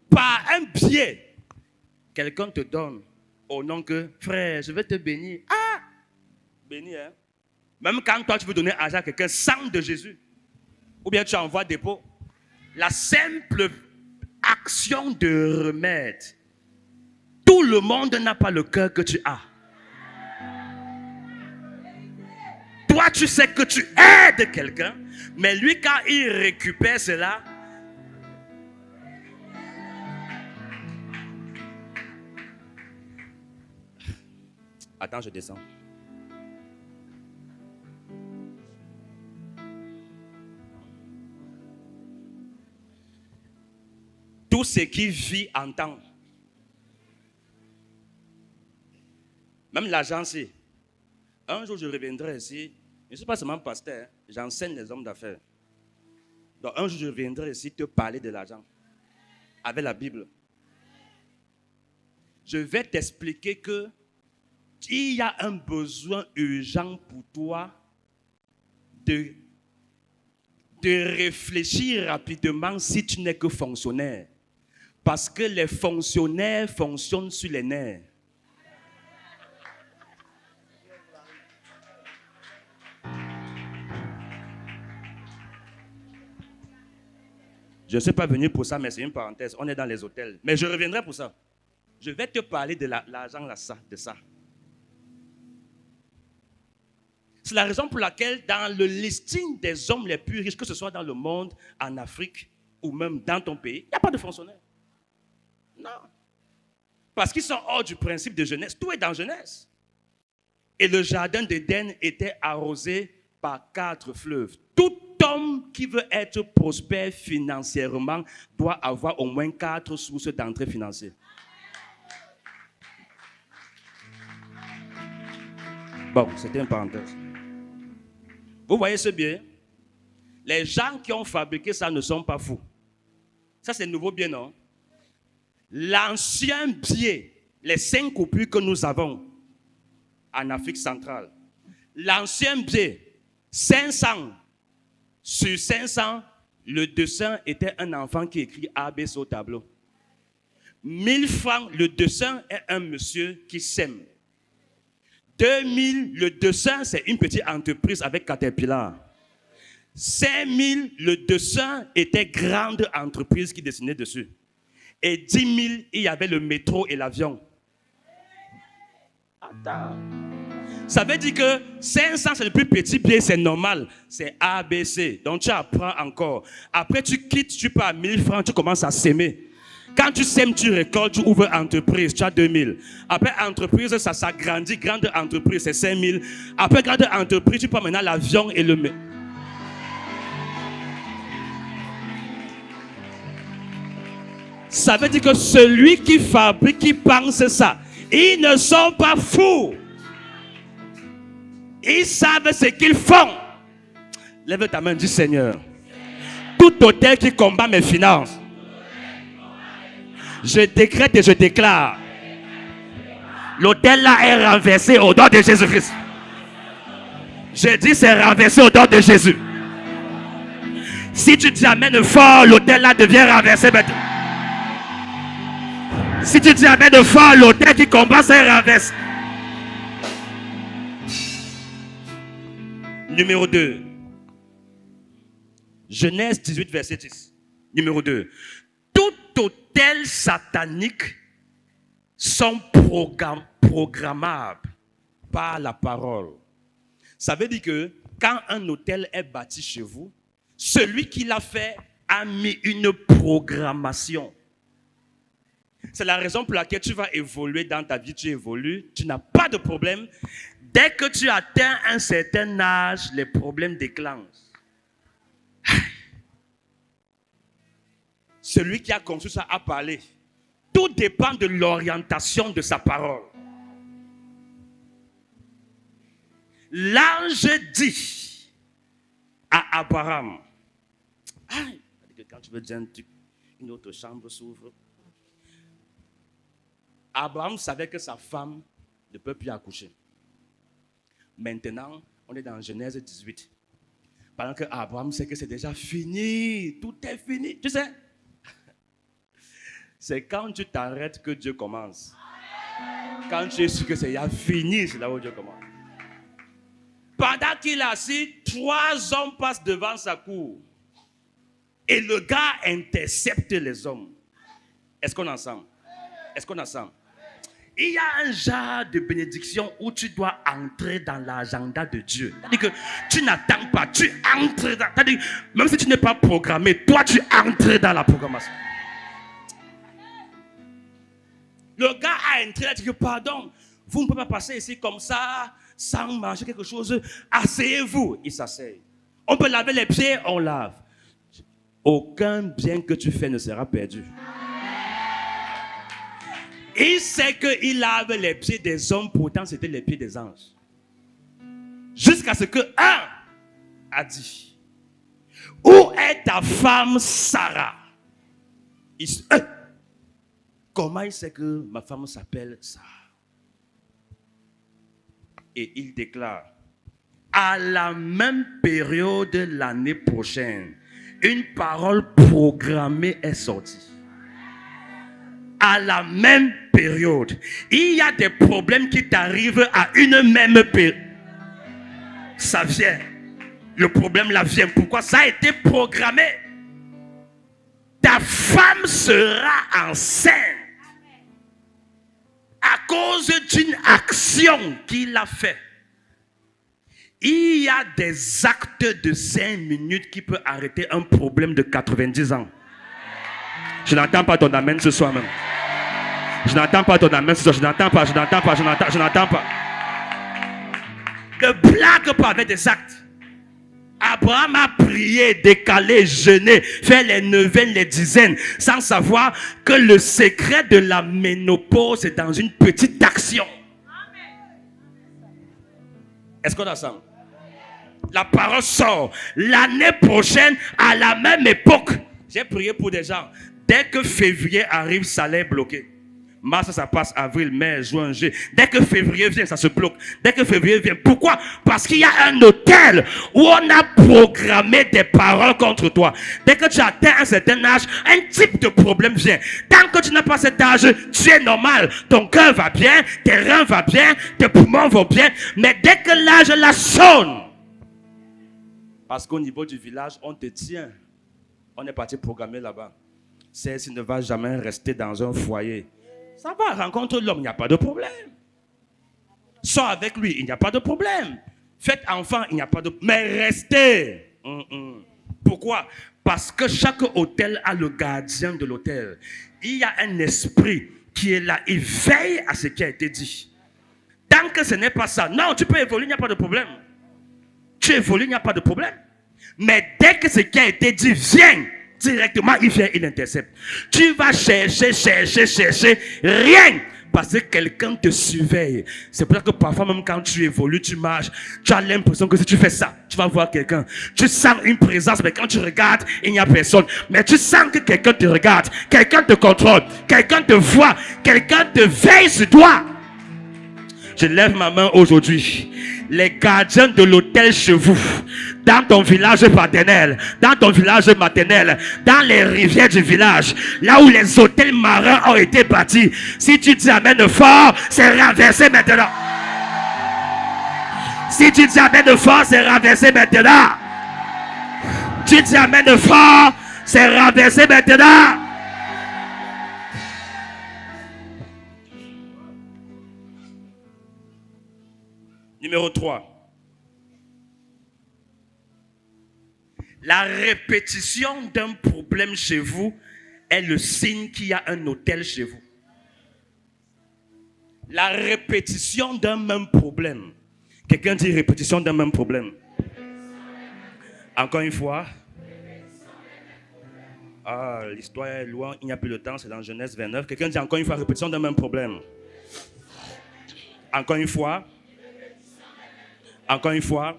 Par un biais, quelqu'un te donne au nom que, frère, je vais te bénir. Ah, béni, hein? Même quand toi tu veux donner argent à quelqu'un, sang de Jésus, ou bien tu envoies des pots, la simple action de remède, tout le monde n'a pas le cœur que tu as. Toi, tu sais que tu aides quelqu'un, mais lui, quand il récupère cela, attends, je descends. Tout ce qui vit entend. Même l'agence, un jour je reviendrai ici. Je ne suis pas seulement pasteur, j'enseigne les hommes d'affaires. Donc un jour je reviendrai ici te parler de l'argent avec la Bible. Je vais t'expliquer que il y a un besoin urgent pour toi de réfléchir rapidement si tu n'es que fonctionnaire. Parce que les fonctionnaires fonctionnent sur les nerfs. Je ne suis pas venu pour ça, mais c'est une parenthèse. On est dans les hôtels. Mais je reviendrai pour ça. Je vais te parler de l'argent là, de ça. C'est la raison pour laquelle dans le listing des hommes les plus riches, que ce soit dans le monde, en Afrique ou même dans ton pays, il n'y a pas de fonctionnaires. Non. Parce qu'ils sont hors du principe de Genèse. Tout est dans Genèse. Et le jardin d'Éden était arrosé par 4 fleuves. Tout homme qui veut être prospère financièrement doit avoir au moins 4 sources d'entrée financière. Bon, c'était une parenthèse. Vous voyez ce bien? Les gens qui ont fabriqué ça ne sont pas fous. Ça, c'est le nouveau bien, non? L'ancien billet, les 5 coupures que nous avons en Afrique centrale, l'ancien billet, 500 sur 500, Le dessin était un enfant qui écrit ABC au tableau. 1000 francs, le dessin est un monsieur qui sème. 2000, le dessin, c'est une petite entreprise avec Caterpillar. 5000, le dessin était grande entreprise qui dessinait dessus. Et 10 000, il y avait le métro et l'avion. Attends. Ça veut dire que 500, c'est le plus petit billet, c'est normal. C'est ABC. Donc tu apprends encore. Après, tu quittes, tu pars à 1000 francs, tu commences à s'aimer. Quand tu sèmes, tu récoltes, tu ouvres entreprise, tu as 2000. Après, entreprise, ça s'agrandit. Grande entreprise, c'est 5000. Après, grande entreprise, tu prends maintenant l'avion et le... Ça veut dire que celui qui fabrique, qui pense ça, ils ne sont pas fous. Ils savent ce qu'ils font. Lève ta main, dis Seigneur. Tout hôtel qui combat mes finances, je décrète et je déclare. L'hôtel là est renversé au nom de Jésus-Christ. Je dis c'est renversé au nom de Jésus. Si tu dis amène fort, l'hôtel là devient renversé maintenant. Si tu dis amène fort, l'hôtel qui combat c'est renversé. Numéro 2. Genèse 18, verset 10. Numéro 2. Tout hôtel satanique sont programmables par la parole. Ça veut dire que quand un hôtel est bâti chez vous, celui qui l'a fait a mis une programmation. C'est la raison pour laquelle tu vas évoluer dans ta vie, tu évolues, tu n'as pas de problème. Dès que tu atteins un certain âge, les problèmes déclenchent. Celui qui a construit ça a parlé. Tout dépend de l'orientation de sa parole. L'ange dit à Abraham, quand tu veux dire une autre chambre s'ouvre. Abraham savait que sa femme ne peut plus accoucher. Maintenant, on est dans Genèse 18. Pendant que Abraham sait que c'est déjà fini, tout est fini. Tu sais, c'est quand tu t'arrêtes que Dieu commence. Quand tu es sûr que c'est déjà fini, c'est là où Dieu commence. Pendant qu'il est assis, 3 hommes passent devant sa cour. Et le gars intercepte les hommes. Est-ce qu'on est ensemble? Est-ce qu'on est ensemble? Il y a un genre de bénédiction où tu dois entrer dans l'agenda de Dieu. C'est-à-dire que tu n'attends pas, tu entres dans... C'est-à-dire, même si tu n'es pas programmé, toi tu entres dans la programmation. Le gars a entré, il a dit que pardon, vous ne pouvez pas passer ici comme ça, sans manger quelque chose. Asseyez-vous. Il s'asseye. On peut laver les pieds, on lave. Aucun bien que tu fais ne sera perdu. Il sait qu'il lave les pieds des hommes, pourtant c'était les pieds des anges. Jusqu'à ce que un a dit, où est ta femme Sarah? Comment il sait que ma femme s'appelle Sarah? Et il déclare, à la même période l'année prochaine, une parole programmée est sortie. À la même période. Il y a des problèmes qui t'arrivent à une même période. Ça vient. Le problème là vient. Pourquoi? Ça a été programmé. Ta femme sera enceinte à cause d'une action qu'il a faite. Il y a des actes de 5 minutes qui peuvent arrêter un problème de 90 ans. Je n'entends pas ton amen ce soir même. Je n'entends pas ton amen ce soir. Je n'entends pas. Ne blague pas avec des actes. Abraham a prié, décalé, jeûné, fait les neuvaines, les dizaines, sans savoir que le secret de la ménopause est dans une petite action. Est-ce qu'on a ça? La parole sort. L'année prochaine, à la même époque, j'ai prié pour des gens. Dès que février arrive, ça l'est bloqué. Mars, ça passe avril, mai, juin, juillet. Dès que février vient, ça se bloque. Dès que février vient. Pourquoi? Parce qu'il y a un hôtel où on a programmé des paroles contre toi. Dès que tu atteins un certain âge, un type de problème vient. Tant que tu n'as pas cet âge, tu es normal. Ton cœur va bien, tes reins vont bien, tes poumons vont bien. Mais dès que l'âge la sonne, parce qu'au niveau du village, on te tient. On est parti programmer là-bas. Celle-ci ne va jamais rester dans un foyer. Ça va, rencontre l'homme, il n'y a pas de problème. Sors avec lui, il n'y a pas de problème. Faites enfant, il n'y a pas de... Mais restez. Pourquoi? Parce que chaque hôtel a le gardien de l'hôtel. Il y a un esprit qui est là. Il veille à ce qui a été dit. Tant que ce n'est pas ça, non, tu peux évoluer, il n'y a pas de problème. Tu évolues, il n'y a pas de problème. Mais dès que ce qui a été dit vient, directement, il vient, il intercepte. Tu vas chercher, rien. Parce que quelqu'un te surveille. C'est pour ça que parfois, même quand tu évolues, tu marches, tu as l'impression que si tu fais ça, tu vas voir quelqu'un. Tu sens une présence, mais quand tu regardes, il n'y a personne. Mais tu sens que quelqu'un te regarde, quelqu'un te contrôle, quelqu'un te voit, quelqu'un te veille sur toi. Je lève ma main aujourd'hui. Les gardiens de l'hôtel chez vous, dans ton village paternel, dans ton village maternel, dans les rivières du village, là où les hôtels marins ont été bâtis, si tu dis amen fort, c'est renversé maintenant. Si tu dis amen fort, c'est renversé maintenant. Tu dis amen fort, c'est renversé maintenant. Numéro 3. La répétition d'un problème chez vous est le signe qu'il y a un hôtel chez vous. La répétition d'un même problème. Quelqu'un dit répétition d'un même problème. Encore une fois. Ah, l'histoire est loin, il n'y a plus de temps, c'est dans Genèse 29. Quelqu'un dit encore une fois répétition d'un même problème. Encore une fois. Encore une fois,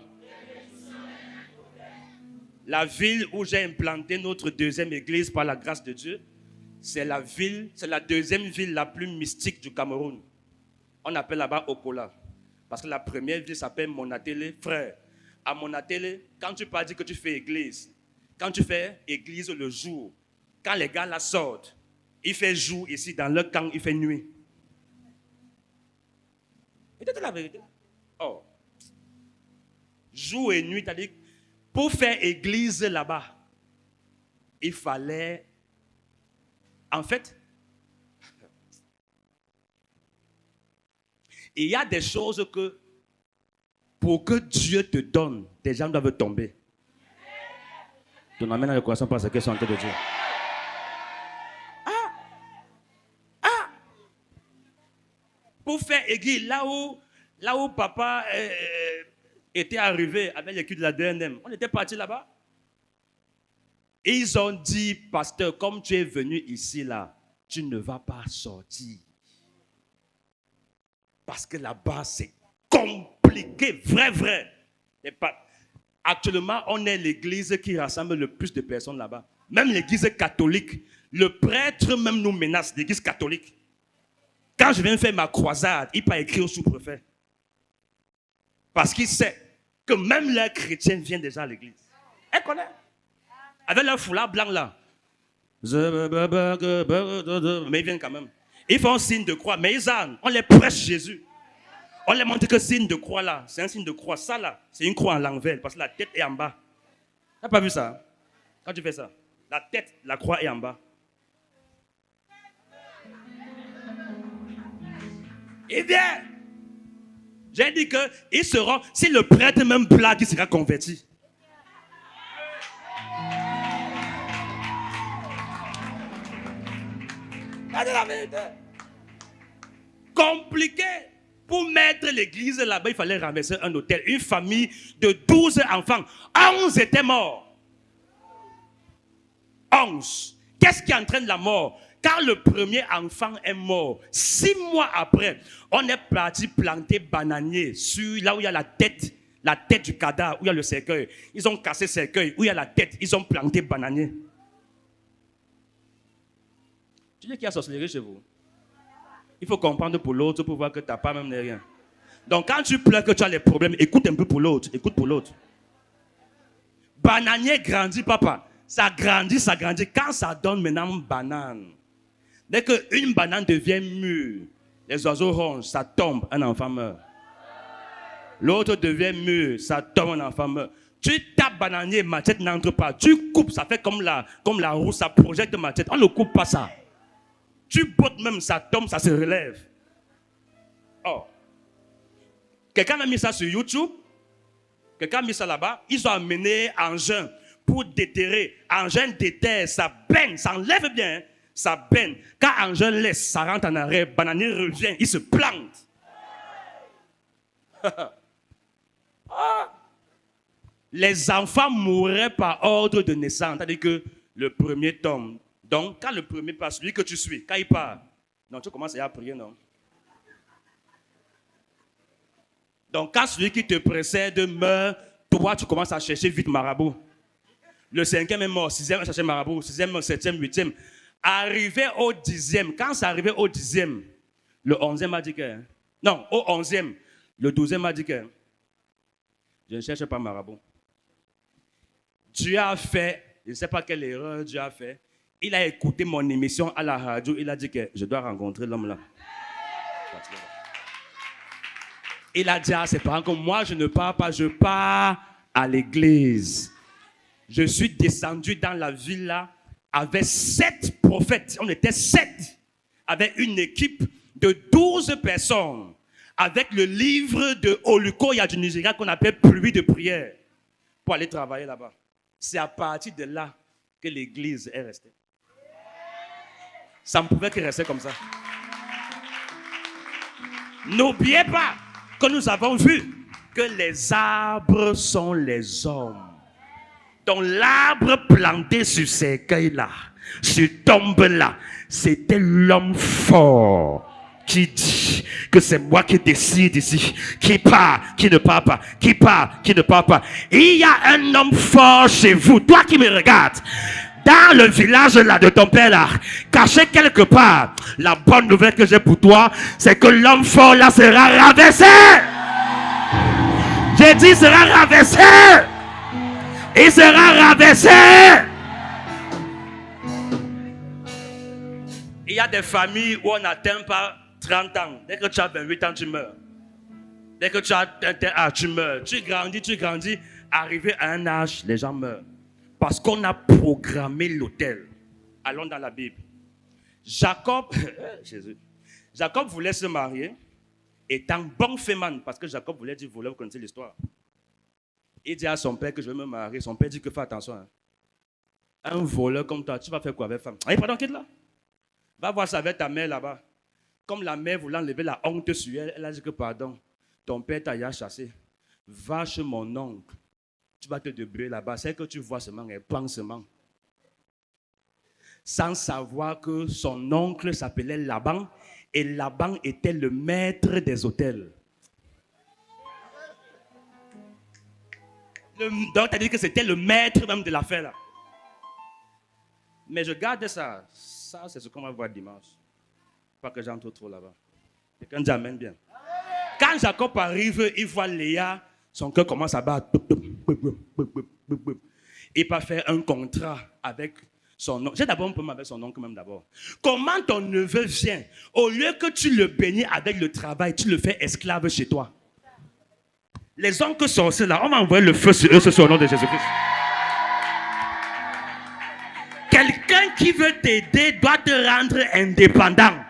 la ville où j'ai implanté notre deuxième église par la grâce de Dieu, c'est la deuxième ville la plus mystique du Cameroun. On appelle là-bas Okola. Parce que la première ville s'appelle Monatélé. Frère, à Monatélé, quand tu pas dit que tu fais église, quand tu fais église le jour, quand les gars la sortent, il fait jour ici, dans leur camp, il fait nuit. C'était la vérité. Oh. Jour et nuit, c'est-à-dire, pour faire église là-bas, il fallait, en fait, il y a des choses que, pour que Dieu te donne, des gens doivent tomber. Ton amène le corazon par ce que santé de Dieu. Pour faire église, là où papa était arrivé avec l'équipe de la DNM. On était parti là-bas. Et ils ont dit, pasteur, comme tu es venu ici, là, tu ne vas pas sortir. Parce que là-bas, c'est compliqué, vrai. Actuellement, on est l'église qui rassemble le plus de personnes là-bas. Même l'église catholique. Le prêtre même nous menace, l'église catholique. Quand je viens faire ma croisade, il peut écrire au sous-préfet. Parce qu'il sait que même les chrétiens viennent déjà à l'église. Elle connaît. Avec leur foulard blanc là. Mais ils viennent quand même. Ils font un signe de croix. Mais on les prêche Jésus. On les montre que le signe de croix là, c'est un signe de croix. Ça là, c'est une croix en l'envers. Parce que la tête est en bas. Tu n'as pas vu ça? Quand tu fais ça, la tête, la croix est en bas. Eh bien, j'ai dit qu'ils seront, si le prêtre même blague, il sera converti. C'est la vérité. Compliqué. Pour mettre l'église là-bas, il fallait renverser un hôtel. Une famille de 12 enfants. 11 étaient morts. 11. Qu'est-ce qui entraîne la mort? Quand le premier enfant est mort, 6 mois après, on est parti planter bananier sur là où il y a la tête du cadavre, où il y a le cercueil. Ils ont cassé le cercueil, où il y a la tête, ils ont planté bananier. Tu dis qu'il y a sorcellerie chez vous? Il faut comprendre pour l'autre pour voir que tu n'as pas même rien. Donc quand tu pleures que tu as les problèmes, écoute un peu pour l'autre. Écoute pour l'autre. Bananier grandit, papa. Ça grandit, ça grandit. Quand ça donne maintenant une banane, dès qu'une banane devient mûre, les oiseaux rongent, ça tombe, un enfant meurt. L'autre devient mûr, ça tombe, un enfant meurt. Tu tapes bananier, ma tête n'entre pas. Tu coupes, ça fait comme la roue, ça projette ma tête. On ne coupe pas ça. Tu bottes même, ça tombe, ça se relève. Oh. Quelqu'un a mis ça sur YouTube. Quelqu'un a mis ça là-bas. Ils ont amené Engin pour déterrer. Engin déterre, ça baigne, ça enlève bien. Hein? Ça baigne. Quand Engin laisse, ça rentre en arrêt. Bananier revient, il se plante. Ah. Les enfants mourraient par ordre de naissance. C'est-à-dire que le premier tombe. Donc, quand le premier passe, celui que tu suis, quand il part, non, tu commences à prier, non? Donc, quand celui qui te précède meurt, toi, tu commences à chercher vite marabout. Le 5e est mort, 6e, chercher marabout, 6e, 7e, 8e. Arrivé au 10e, quand c'est arrivé au 10e, le 11e a dit que... Non, au 11e, le 12e a dit que... Je ne cherche pas marabout. Dieu a fait, je ne sais pas quelle erreur Dieu a fait. Il a écouté mon émission à la radio, il a dit que je dois rencontrer l'homme là. Il a dit à ses parents que moi je ne pars pas, je pars à l'église. Je suis descendu dans la ville là avec 7 prophètes. On était 7 avec une équipe de 12 personnes. Avec le livre de Olukoya du Nigeria qu'on appelle Pluie de prière pour aller travailler là-bas. C'est à partir de là que l'église est restée. Ça ne pouvait que rester comme ça. N'oubliez pas que nous avons vu que les arbres sont les hommes. Donc l'arbre planté sur ces cueils-là, sur tombe-là, c'était l'homme fort qui dit que c'est moi qui décide ici, qui part, qui ne part pas, qui part, qui ne part pas. Il y a un homme fort chez vous, toi qui me regardes, dans le village là de ton père là, caché quelque part. La bonne nouvelle que j'ai pour toi, c'est que l'homme fort là sera rabaissé. J'ai dit sera rabaissé. Il sera rabaissé. Il y a des familles où on n'atteint pas 30 ans. Dès que tu as 28 ans, tu meurs. Dès que tu as 31 ans, tu meurs. Tu grandis. Arrivé à un âge, les gens meurent. Parce qu'on a programmé l'autel. Allons dans la Bible. Jacob voulait se marier, étant bon féman, parce que Jacob voulait dire voleur, vous connaissez l'histoire. Il dit à son père que je vais me marier. Son père dit que fais attention. Hein. Un voleur comme toi, tu vas faire quoi avec femme? Allez, pardon, quitte là. Va voir ça avec ta mère là-bas. Comme la mère voulait enlever la honte sur elle, elle a dit que pardon, ton père t'a chassé. Va chez mon oncle. Tu vas te débrouiller là-bas. C'est que tu vois seulement, elle prend seulement. Sans savoir que son oncle s'appelait Laban et Laban était le maître des hôtels. Donc, tu as dit que c'était le maître même de l'affaire là. Mais je garde ça. Ça, c'est ce qu'on va voir dimanche. Pas que j'entre trop là-bas. Quelqu'un dit amen bien. Quand Jacob arrive, il voit Léa, son cœur commence à battre. Il va faire un contrat avec son oncle. J'ai d'abord un problème avec son oncle même d'abord. Comment ton neveu vient, au lieu que tu le bénis avec le travail, tu le fais esclave chez toi. Les oncles sorciers là, on va envoyer le feu sur eux, ce soit au nom de Jésus-Christ. Quelqu'un qui veut t'aider doit te rendre indépendant.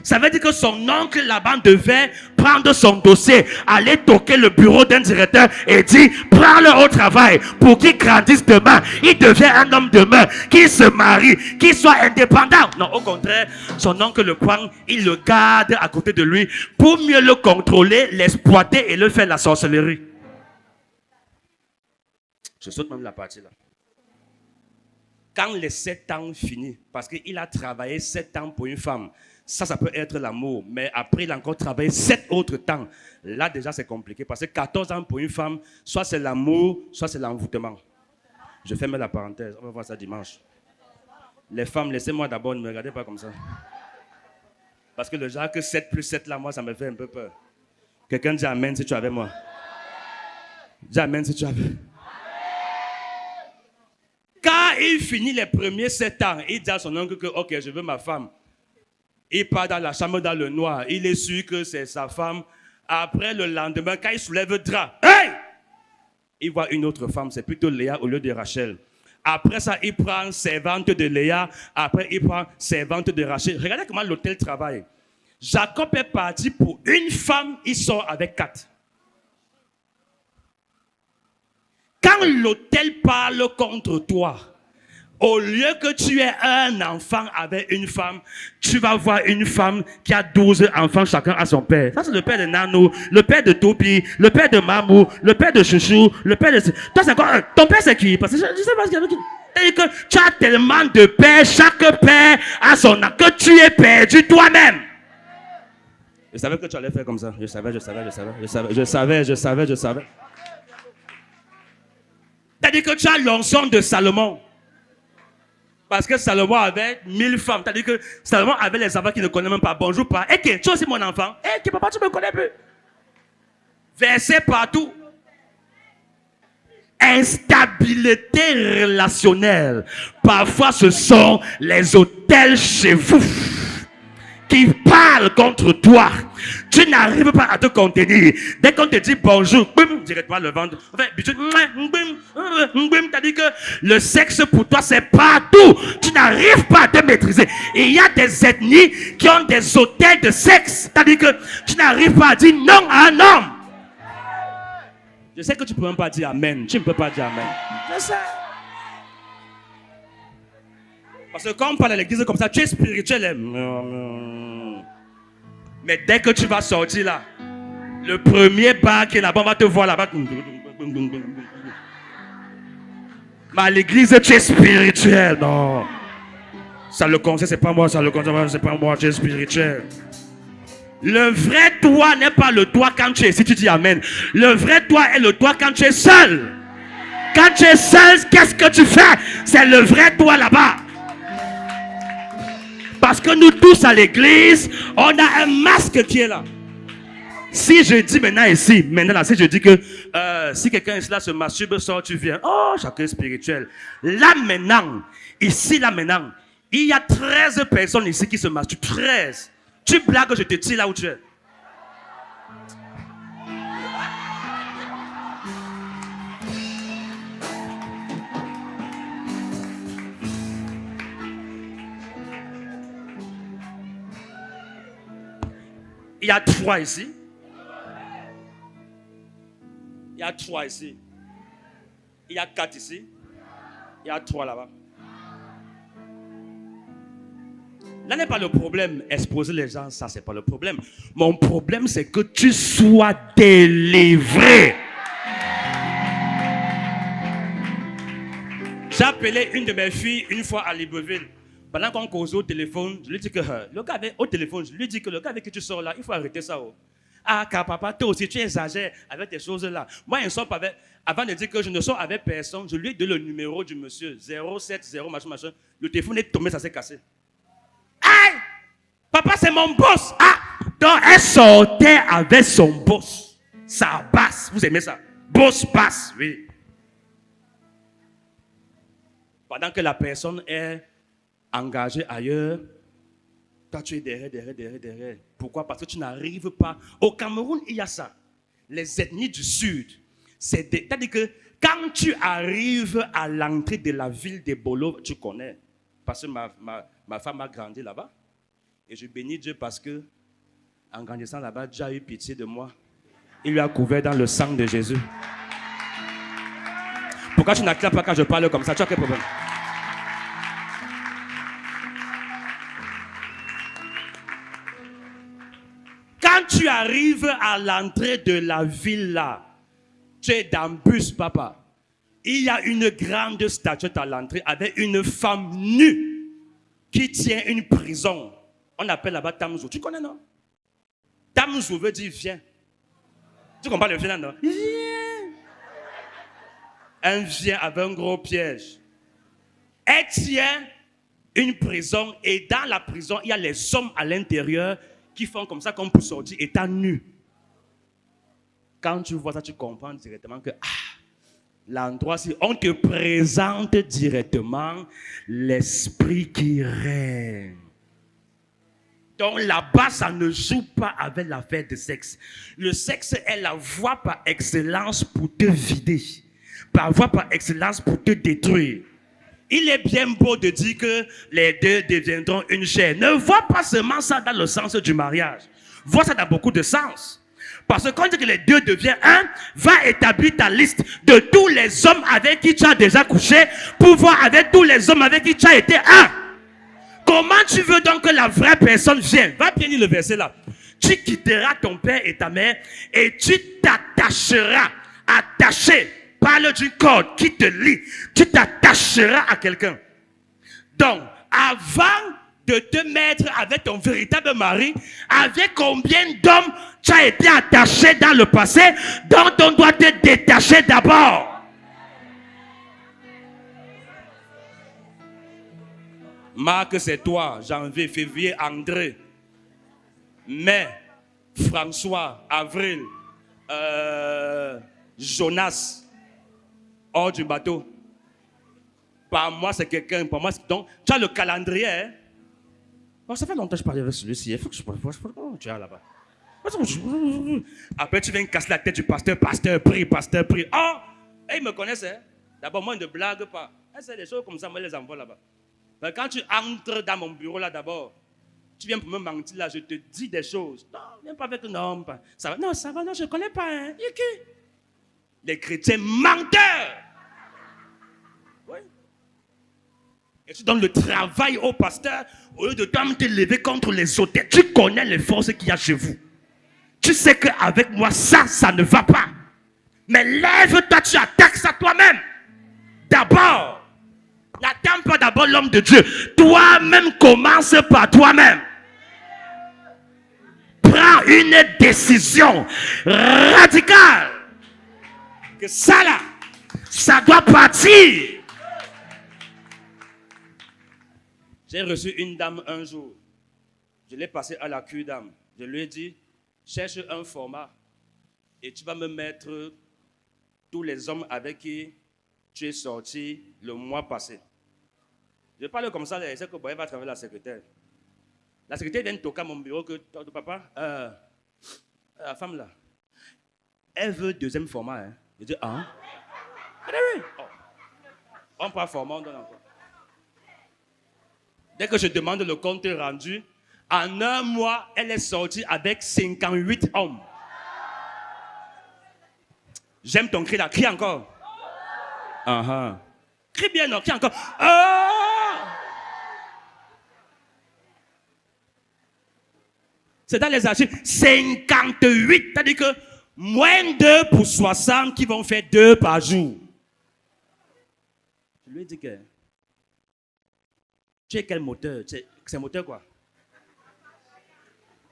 Ça veut dire que son oncle là-bas devait prendre son dossier, aller toquer le bureau d'un directeur et dire prends-le au travail pour qu'il grandisse demain. Il devient un homme demain, qu'il se marie, qu'il soit indépendant. Non, au contraire, son oncle le prend, il le garde à côté de lui pour mieux le contrôler, l'exploiter et le faire la sorcellerie. Je saute même la partie là. Quand les 7 ans finissent, parce qu'il a travaillé 7 ans pour une femme, ça peut être l'amour. Mais après, il a encore travaillé 7 autres temps. Là, déjà, c'est compliqué. Parce que 14 ans pour une femme, soit c'est l'amour, soit c'est l'envoûtement. Je ferme la parenthèse. On va voir ça dimanche. Les femmes, laissez-moi d'abord, ne me regardez pas comme ça. Parce que le genre que 7 plus 7 là, moi, ça me fait un peu peur. Quelqu'un dit amen si tu es avec moi. Dis amen si tu es avec. Quand il finit les premiers 7 ans, il dit à son oncle que, ok, je veux ma femme. Il part dans la chambre dans le noir. Il est sûr que c'est sa femme. Après, le lendemain, quand il soulève le drap, hey! Il voit une autre femme. C'est plutôt Léa au lieu de Rachel. Après ça, il prend servante de Léa. Après, il prend servante de Rachel. Regardez comment l'autel travaille. Jacob est parti pour une femme, il sort avec 4. Quand l'autel parle contre toi, au lieu que tu aies un enfant avec une femme, tu vas voir une femme qui a 12 enfants, chacun à son père. Ça, c'est le père de Nanou, le père de Topi, le père de Mamou, le père de Chouchou, le père de... Toi, c'est quoi? Ton père, c'est qui? Parce que je ne sais pas ce qu'il y a. C'est-à-dire que tu as tellement de pères, chaque père a son âme, que tu es perdu toi-même. Je savais que tu allais faire comme ça. Je savais. C'est-à-dire que tu as l'onction de Salomon. Parce que Salomon avait 1000 femmes. C'est-à-dire que Salomon avait les enfants qui ne connaissent même pas. Bonjour, pas. Eh, tu es aussi mon enfant. Eh, papa, tu me connais plus. Versé partout. Instabilité relationnelle. Parfois, ce sont les autels chez vous qui parlent contre toi. Tu n'arrives pas à te contenir. Dès qu'on te dit bonjour, boum, directement le ventre. Enfin, t'as dit que le sexe pour toi c'est partout. Tu n'arrives pas à te maîtriser. Il y a des ethnies qui ont des hôtels de sexe. T'as dit que tu n'arrives pas à dire non à un homme. Je sais que tu ne peux même pas dire amen. Tu ne peux pas dire amen. Je sais. Parce que quand on parle à l'église comme ça, tu es spirituel. Mais dès que tu vas sortir là, le premier bar qui est là-bas, on va te voir là-bas. Mais à l'église, tu es spirituel. Non. Ça le conseille, c'est pas moi. Ça le conseille, c'est pas moi. Tu es spirituel. Le vrai toi n'est pas le toi quand tu es. Si tu dis amen. Le vrai toi est le toi quand tu es seul. Quand tu es seul, qu'est-ce que tu fais? C'est le vrai toi là-bas. Parce que nous tous à l'église, on a un masque qui est là. Si je dis maintenant ici, si je dis que si quelqu'un est là se masturbe, sort, tu viens. Oh, chacun spirituel. Là maintenant, ici là maintenant, il y a 13 personnes ici qui se masturbent. 13. Tu blagues, je te tire là où tu es. Il y a 3 ici. Il y a 3 ici. Il y a 4 ici. Il y a 3 là-bas. Là n'est pas le problème. Exposer les gens, ça c'est pas le problème. Mon problème c'est que tu sois délivré. J'ai appelé une de mes filles une fois à Libreville. Pendant qu'on causait au téléphone, je lui dis que le gars au téléphone, je lui dis que le gars avec qui tu sors là, il faut arrêter ça. Oh. Ah, car papa, toi aussi, tu exagères avec tes choses là. Moi, je sors avec, avant de dire que je ne sors avec personne, je lui ai donné le numéro du monsieur, 070, machin. Le téléphone est tombé, ça s'est cassé. Aïe! Papa, c'est mon boss. Ah! Donc, elle sortait avec son boss. Ça passe. Vous aimez ça? Boss passe, oui. Pendant que la personne est engagée ailleurs, toi tu es derrière. Pourquoi? Parce que tu n'arrives pas. Au Cameroun, il y a ça. Les ethnies du Sud, c'est-à-dire que quand tu arrives à l'entrée de la ville de Bolo, tu connais. Parce que ma femme a grandi là-bas. Et je bénis Dieu parce que, en grandissant là-bas, Dieu a eu pitié de moi. Il lui a couvert dans le sang de Jésus. Pourquoi tu n'acclames pas quand je parle comme ça? Tu as quel problème? Quand tu arrives à l'entrée de la ville là, tu es dans le bus, papa. Il y a une grande statue à l'entrée avec une femme nue qui tient une prison. On appelle là-bas Tamzou. Tu connais, non? Tamzou veut dire viens. Tu comprends le viens, non? Viens. Un vient avec un gros piège. Elle tient une prison et dans la prison, il y a les hommes à l'intérieur qui font comme ça, comme pour sortir, étant nus. Quand tu vois ça, tu comprends directement que l'endroit, si on te présente directement l'esprit qui règne. Donc là-bas, ça ne joue pas avec l'affaire de sexe. Le sexe est la voie par excellence pour te vider. Par voie par excellence pour te détruire. Il est bien beau de dire que les deux deviendront une chair. Ne vois pas seulement ça dans le sens du mariage. Vois ça dans beaucoup de sens. Parce que quand tu dis que les deux deviennent un, va établir ta liste de tous les hommes avec qui tu as déjà couché pour voir avec tous les hommes avec qui tu as été un. Comment tu veux donc que la vraie personne vienne? Va bien lire le verset là. Tu quitteras ton père et ta mère et tu t'attacheras. Attaché. Parle d'une corde qui te lie. Tu t'attacheras à quelqu'un. Donc, avant de te mettre avec ton véritable mari, avec combien d'hommes tu as été attaché dans le passé, dont on doit te détacher d'abord. Marc, c'est toi. Janvier, février, André. Mai, François, Avril, Jonas. Hors du bateau. Par moi, c'est quelqu'un. Par moi, donc, tu as le calendrier. Hein? Oh, ça fait longtemps que je parlais avec celui-ci. Il faut que je parle. Oh, tu es là-bas. Après, tu viens casser la tête du pasteur. Pasteur, prie, pasteur, prie. Oh, ils me connaissent. Hein? D'abord, moi, ne blague pas. C'est des choses comme ça, moi, je les envoie là-bas. Mais quand tu entres dans mon bureau là d'abord, tu viens pour me mentir là, je te dis des choses. Non, viens pas avec un homme. Ça va, non, ça va, non, je ne connais pas. Hein? Les chrétiens menteurs. Oui. Et tu donnes le travail au pasteur au lieu de te lever contre les autres. Tu connais les forces qu'il y a chez vous. Tu sais qu'avec moi, ça ne va pas. Mais lève-toi, tu attaques ça toi-même. D'abord. N'attends pas d'abord l'homme de Dieu. Toi-même, commence par toi-même. Prends une décision radicale. Que ça là, ça doit partir. J'ai reçu une dame un jour. Je l'ai passée à la cure d'âme. Je lui ai dit, cherche un format et tu vas me mettre tous les hommes avec qui tu es sorti le mois passé. Je parle comme ça, je sais que Boye va travailler la secrétaire. La secrétaire vient toquer à mon bureau que papa, la femme là, elle veut deuxième format. Hein. Je dis, ah? Oui. Oh. On prend format, on donne encore. Dès que je demande le compte rendu, en un mois, elle est sortie avec 58 hommes. J'aime ton cri là, crie encore. Crie bien, non, crie encore. C'est dans les archives. 58, c'est-à-dire que moins 2 pour 60 qui vont faire 2 par jour. Je lui ai dit que tu es quel moteur? C'est moteur quoi?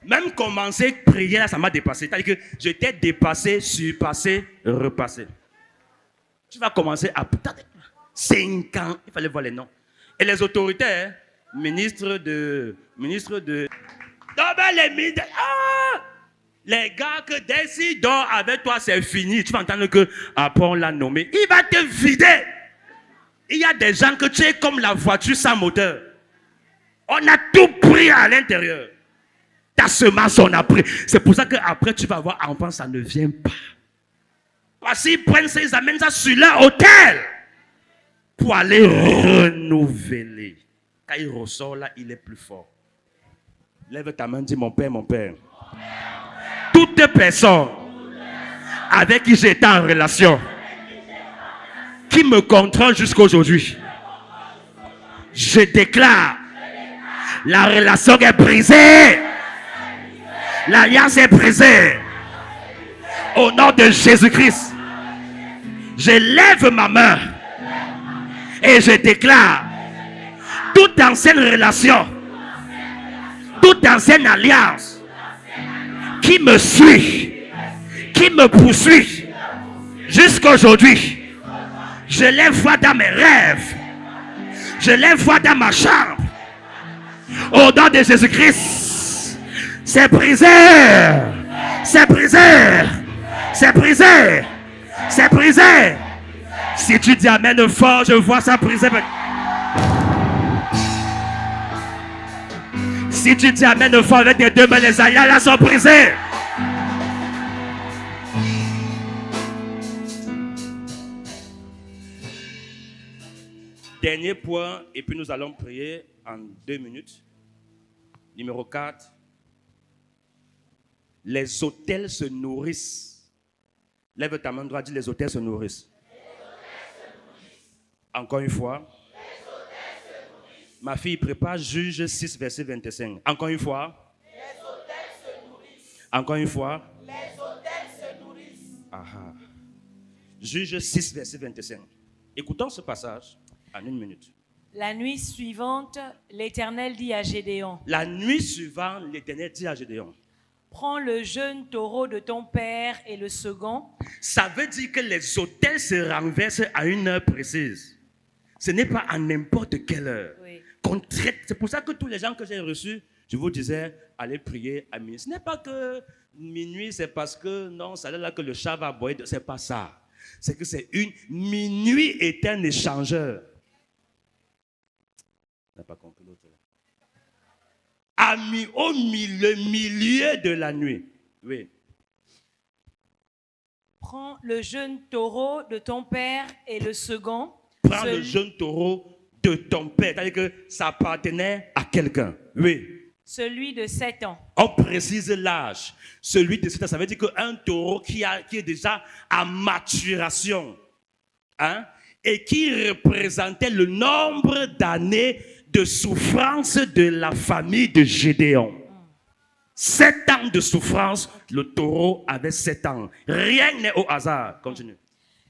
Même commencer à prier là, ça m'a dépassé. C'est-à-dire que je t'ai dépassé, surpassé, repassé. Tu vas commencer à 5 ans. Il fallait voir les noms. Et les autorités, hein, ministre de. Non, ben les gars que décident avec toi, c'est fini. Tu vas entendre que après on l'a nommé. Il va te vider. Il y a des gens que tu es comme la voiture sans moteur. On a tout pris à l'intérieur. Ta semence, on a pris. C'est pour ça qu'après, tu vas avoir enfant, ça ne vient pas. Parce qu'ils prennent ça, ils amènent ça sur leur hôtel pour aller renouveler. Quand il ressort là, il est plus fort. Lève ta main, dis mon père, mon père. Toute personne avec qui j'étais en relation, qui me contrôle jusqu'à aujourd'hui, je déclare, la relation est brisée. L'alliance est brisée. Au nom de Jésus-Christ, je lève ma main et je déclare toute ancienne relation, toute ancienne alliance qui me suit, qui me poursuit jusqu'à aujourd'hui. Je les vois dans mes rêves, je les vois dans ma chambre, Au nom de Jésus-Christ. C'est brisé. C'est brisé. C'est brisé. C'est brisé. Si tu dis amen fort, je vois ça brisé. Si tu dis amen fort avec tes deux mains, les ayats là sont brisés. Dernier point, et puis nous allons prier en 2 minutes. Numéro 4. Les autels se nourrissent. Lève ta main droite, dis les autels se nourrissent. Encore une fois. Ma fille prépare Juge 6, verset 25. Encore une fois. Les autels se nourrissent. Encore une fois. Les autels se nourrissent. Aha. Juge 6, verset 25. Écoutons ce passage en 1 minute. La nuit suivante, l'Éternel dit à Gédéon, La nuit suivante, l'Éternel dit à Gédéon, prends le jeune taureau de ton père et le second. ça veut dire que les autels se renversent à une heure précise. Ce n'est pas à n'importe quelle heure. Oui. Qu'on traite. C'est pour ça que tous les gens que j'ai reçus, je vous disais, allez prier à minuit. Ce n'est pas que minuit, c'est parce que non, ça là que le chat va aboyer. C'est pas ça. C'est que c'est une minuit est un échangeur. On n'a pas compris l'autre. Au milieu de la nuit. Oui. Prends le jeune taureau de ton père et le second. Prends le jeune taureau de ton père. C'est-à-dire que ça appartenait à quelqu'un. Oui. Celui de 7 ans. On précise l'âge. Celui de 7 ans, ça veut dire qu'un taureau qui est déjà à maturation, hein, et qui représentait le nombre d'années de souffrance de la famille de Gédéon. 7 ans de souffrance, le taureau avait 7 ans. Rien n'est au hasard. Continue.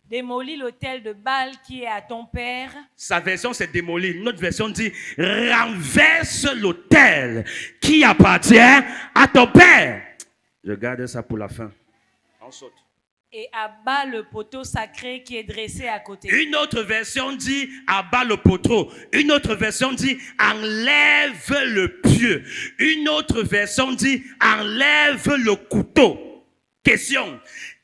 Démolis l'autel de Baal qui est à ton père. Sa version c'est démolir. Notre version dit renverse l'autel qui appartient à ton père. Je garde ça pour la fin. On saute. Et abat le poteau sacré qui est dressé à côté. Une autre version dit abat le poteau. Une autre version dit enlève le pieu. Une autre version dit enlève le couteau. Question.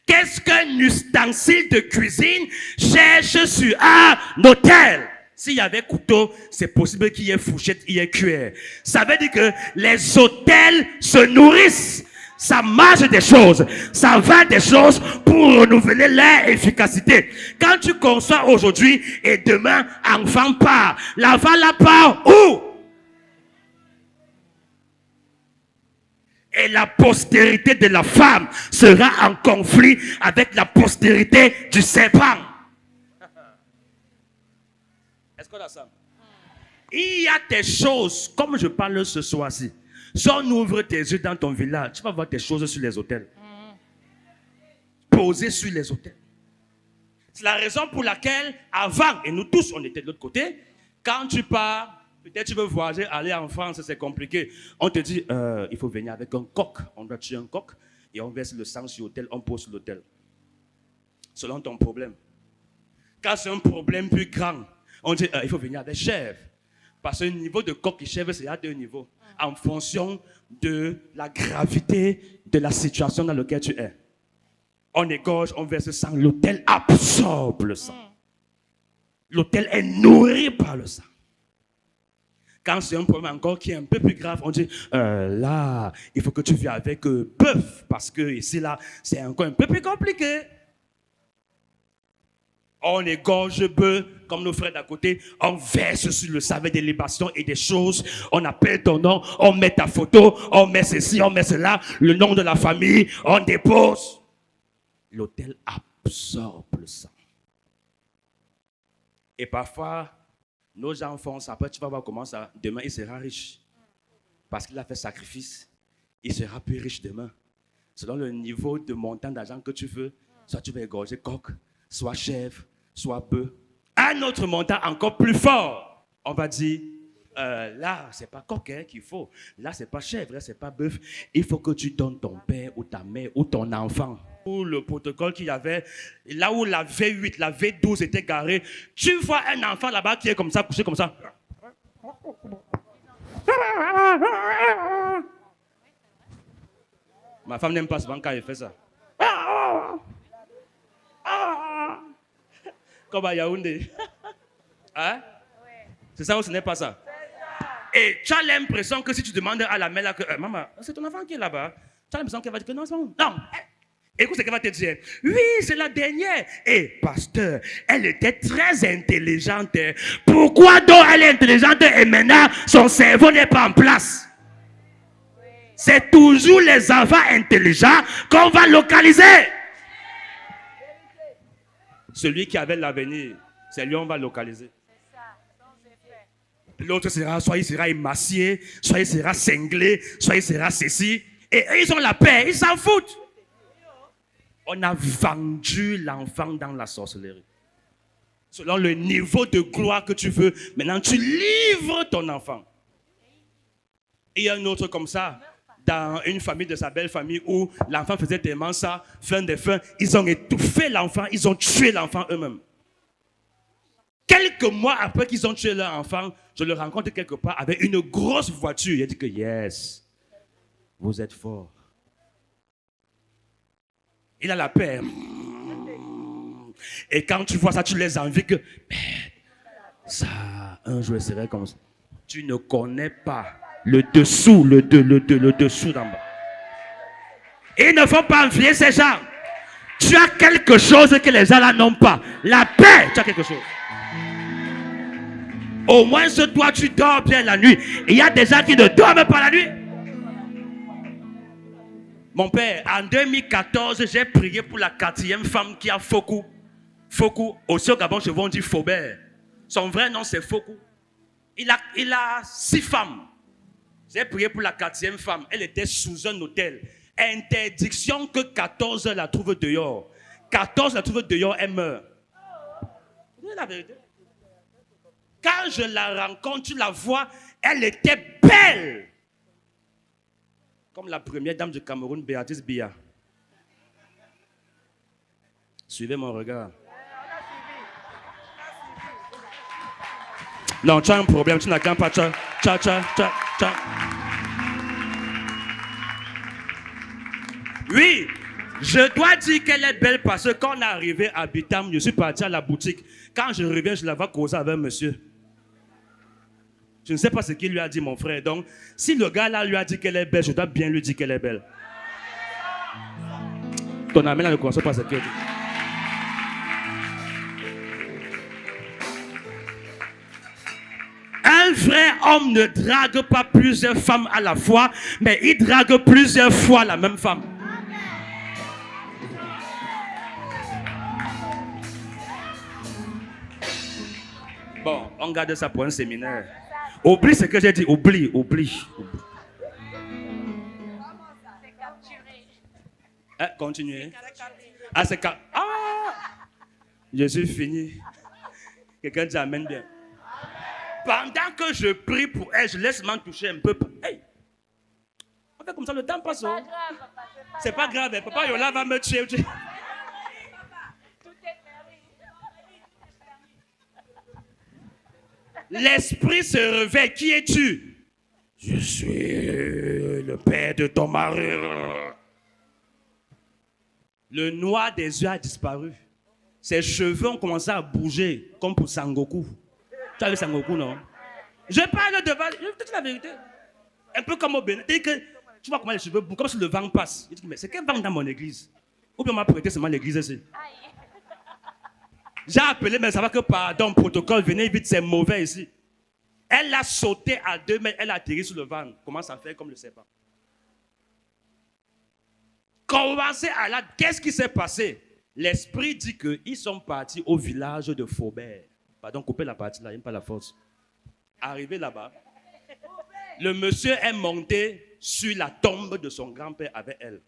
Qu'est-ce qu'un ustensile de cuisine cherche sur un autel? S'il y avait couteau, c'est possible qu'il y ait fourchette, il y ait cuillère. Ça veut dire que les autels se nourrissent. Ça mange des choses, ça vend des choses pour renouveler leur efficacité. Quand tu conçois aujourd'hui et demain, enfant part. L'enfant là part où? Et la postérité de la femme sera en conflit avec la postérité du serpent. Est-ce qu'on a ça? Il y a des choses, comme je parle ce soir-ci. Si on ouvre tes yeux dans ton village, tu vas voir des choses sur les autels. Posées sur les autels. C'est la raison pour laquelle, avant, et nous tous, on était de l'autre côté, quand tu pars, peut-être tu veux voyager, aller en France, c'est compliqué. On te dit, il faut venir avec un coq. On doit tuer un coq et on verse le sang sur l'autel, on pose sur l'autel. Selon ton problème. Quand c'est un problème plus grand, on dit, il faut venir avec chèvre. Parce que le niveau de coq et chèvre, c'est à 2 niveaux. En fonction de la gravité de la situation dans laquelle tu es. On égorge, on verse le sang. L'autel absorbe le sang. L'autel est nourri par le sang. Quand c'est un problème encore qui est un peu plus grave, on dit, là, il faut que tu viennes avec bœuf. Parce que ici, là, c'est encore un peu plus compliqué. On égorge bœuf, comme nos frères d'à côté, on verse sur le savet des libations et des choses, on appelle ton nom, on met ta photo, on met ceci, on met cela, le nom de la famille, on dépose. L'autel absorbe le sang. Et parfois, nos enfants, après tu vas voir comment ça, demain il sera riche. Parce qu'il a fait sacrifice, il sera plus riche demain. Selon le niveau de montant d'argent que tu veux, soit tu vas égorger coq, soit chèvre, soit bœuf. Un autre montant encore plus fort. On va dire, là, c'est pas coq qu'il faut. Là, c'est pas chèvre, c'est pas bœuf. Il faut que tu donnes ton père ou ta mère ou ton enfant. Pour le protocole qu'il y avait, là où la V8, la V12 était garée, tu vois un enfant là-bas qui est comme ça, couché comme ça. Ma femme n'aime pas souvent quand il fait ça. Comme à Yaoundé. Hein? C'est ça ou ce n'est pas ça? Et tu as l'impression que si tu demandes à la mère là que maman, c'est ton enfant qui est là-bas, tu as l'impression qu'elle va dire que non, c'est bon. Non. Écoute ce qu'elle va te dire. Oui, c'est la dernière. Et pasteur, elle était très intelligente. Pourquoi donc elle est intelligente et maintenant son cerveau n'est pas en place? C'est toujours les enfants intelligents qu'on va localiser. Celui qui avait l'avenir, c'est lui on va localiser. L'autre sera, soit il sera émacié, soit il sera cinglé, soit il sera ceci. Et eux, ils ont la paix, ils s'en foutent. On a vendu l'enfant dans la sorcellerie. Selon le niveau de gloire que tu veux, maintenant tu livres ton enfant. Et il y a un autre comme ça, dans une famille de sa belle famille où l'enfant faisait tellement ça, fin de fin, ils ont étouffé l'enfant, ils ont tué l'enfant eux-mêmes. Quelques mois après qu'ils ont tué leur enfant, je le rencontre quelque part avec une grosse voiture. Il a dit que yes, vous êtes fort. Il a la paix. Et quand tu vois ça, tu les envies que ça, un jour serait comme ça. Tu ne connais pas le dessous, le dessous d'en bas. Il ne faut pas envier ces gens. Tu as quelque chose que les gens là n'ont pas. La paix, tu as quelque chose. Au moins, toi, tu dors bien la nuit. Il y a des gens qui ne dorment pas la nuit. Mon père, en 2014, j'ai prié pour la 4e femme qui a Fokou. Fokou, aussi au Gabon, je vais dire Faubert. Son vrai nom, c'est Fokou. Il a 6 femmes. J'ai prié pour la 4e femme. Elle était sous un hôtel. Interdiction que 14 la trouvent dehors. 14 la trouvent dehors, elle meurt. C'est la vérité. Quand je la rencontre, tu la vois, elle était belle. Comme la première dame du Cameroun, Béatrice Biya. Suivez mon regard. Non, tu as un problème, tu n'as qu'un pas. Tcha. Oui, je dois dire qu'elle est belle parce que quand on est arrivé à Bitam, je suis parti à la boutique. Quand je reviens, je la vois causer avec un monsieur. Je ne sais pas ce qu'il lui a dit, mon frère. Donc, si le gars là lui a dit qu'elle est belle, je dois bien lui dire qu'elle est belle. Ton ami là ne connaît pas ce qu'il dit. Un vrai homme ne drague pas plusieurs femmes à la fois, mais il drague plusieurs fois la même femme. Bon, on garde ça pour un séminaire. Oublie ce que j'ai dit, oublie. Continuez. Ah, c'est quand. Ah! Je suis fini. Quelqu'un dit amen bien. Pendant que je prie pour elle, je laisse m'en toucher un peu. Hey! On fait comme ça, le temps passe. C'est pas grave, papa Yola va me tuer. L'esprit se réveille. Qui es-tu? Je suis le père de ton mari. Le noir des yeux a disparu. Ses cheveux ont commencé à bouger, comme pour Sangoku. Tu as vu Sangoku, non? Je parle devant. Je vais te dire la vérité. Un peu comme au Bénin. Tu vois comment les cheveux bougent, comme si le vent passe. Je dis, mais c'est quel vent dans mon église? Ou bien on m'a prêté seulement l'église ici. J'ai appelé, mais ça va que pardon, protocole, venez vite, c'est mauvais ici. Elle a sauté à 2 mètres, elle a atterri sur le ventre. Commence à faire comme le serpent. Commencez à là. Qu'est-ce qui s'est passé? L'esprit dit qu'ils sont partis au village de Faubert. Pardon, coupez la partie là, il n'y a pas la force. Arrivé là-bas, le monsieur est monté sur la tombe de son grand-père avec elle.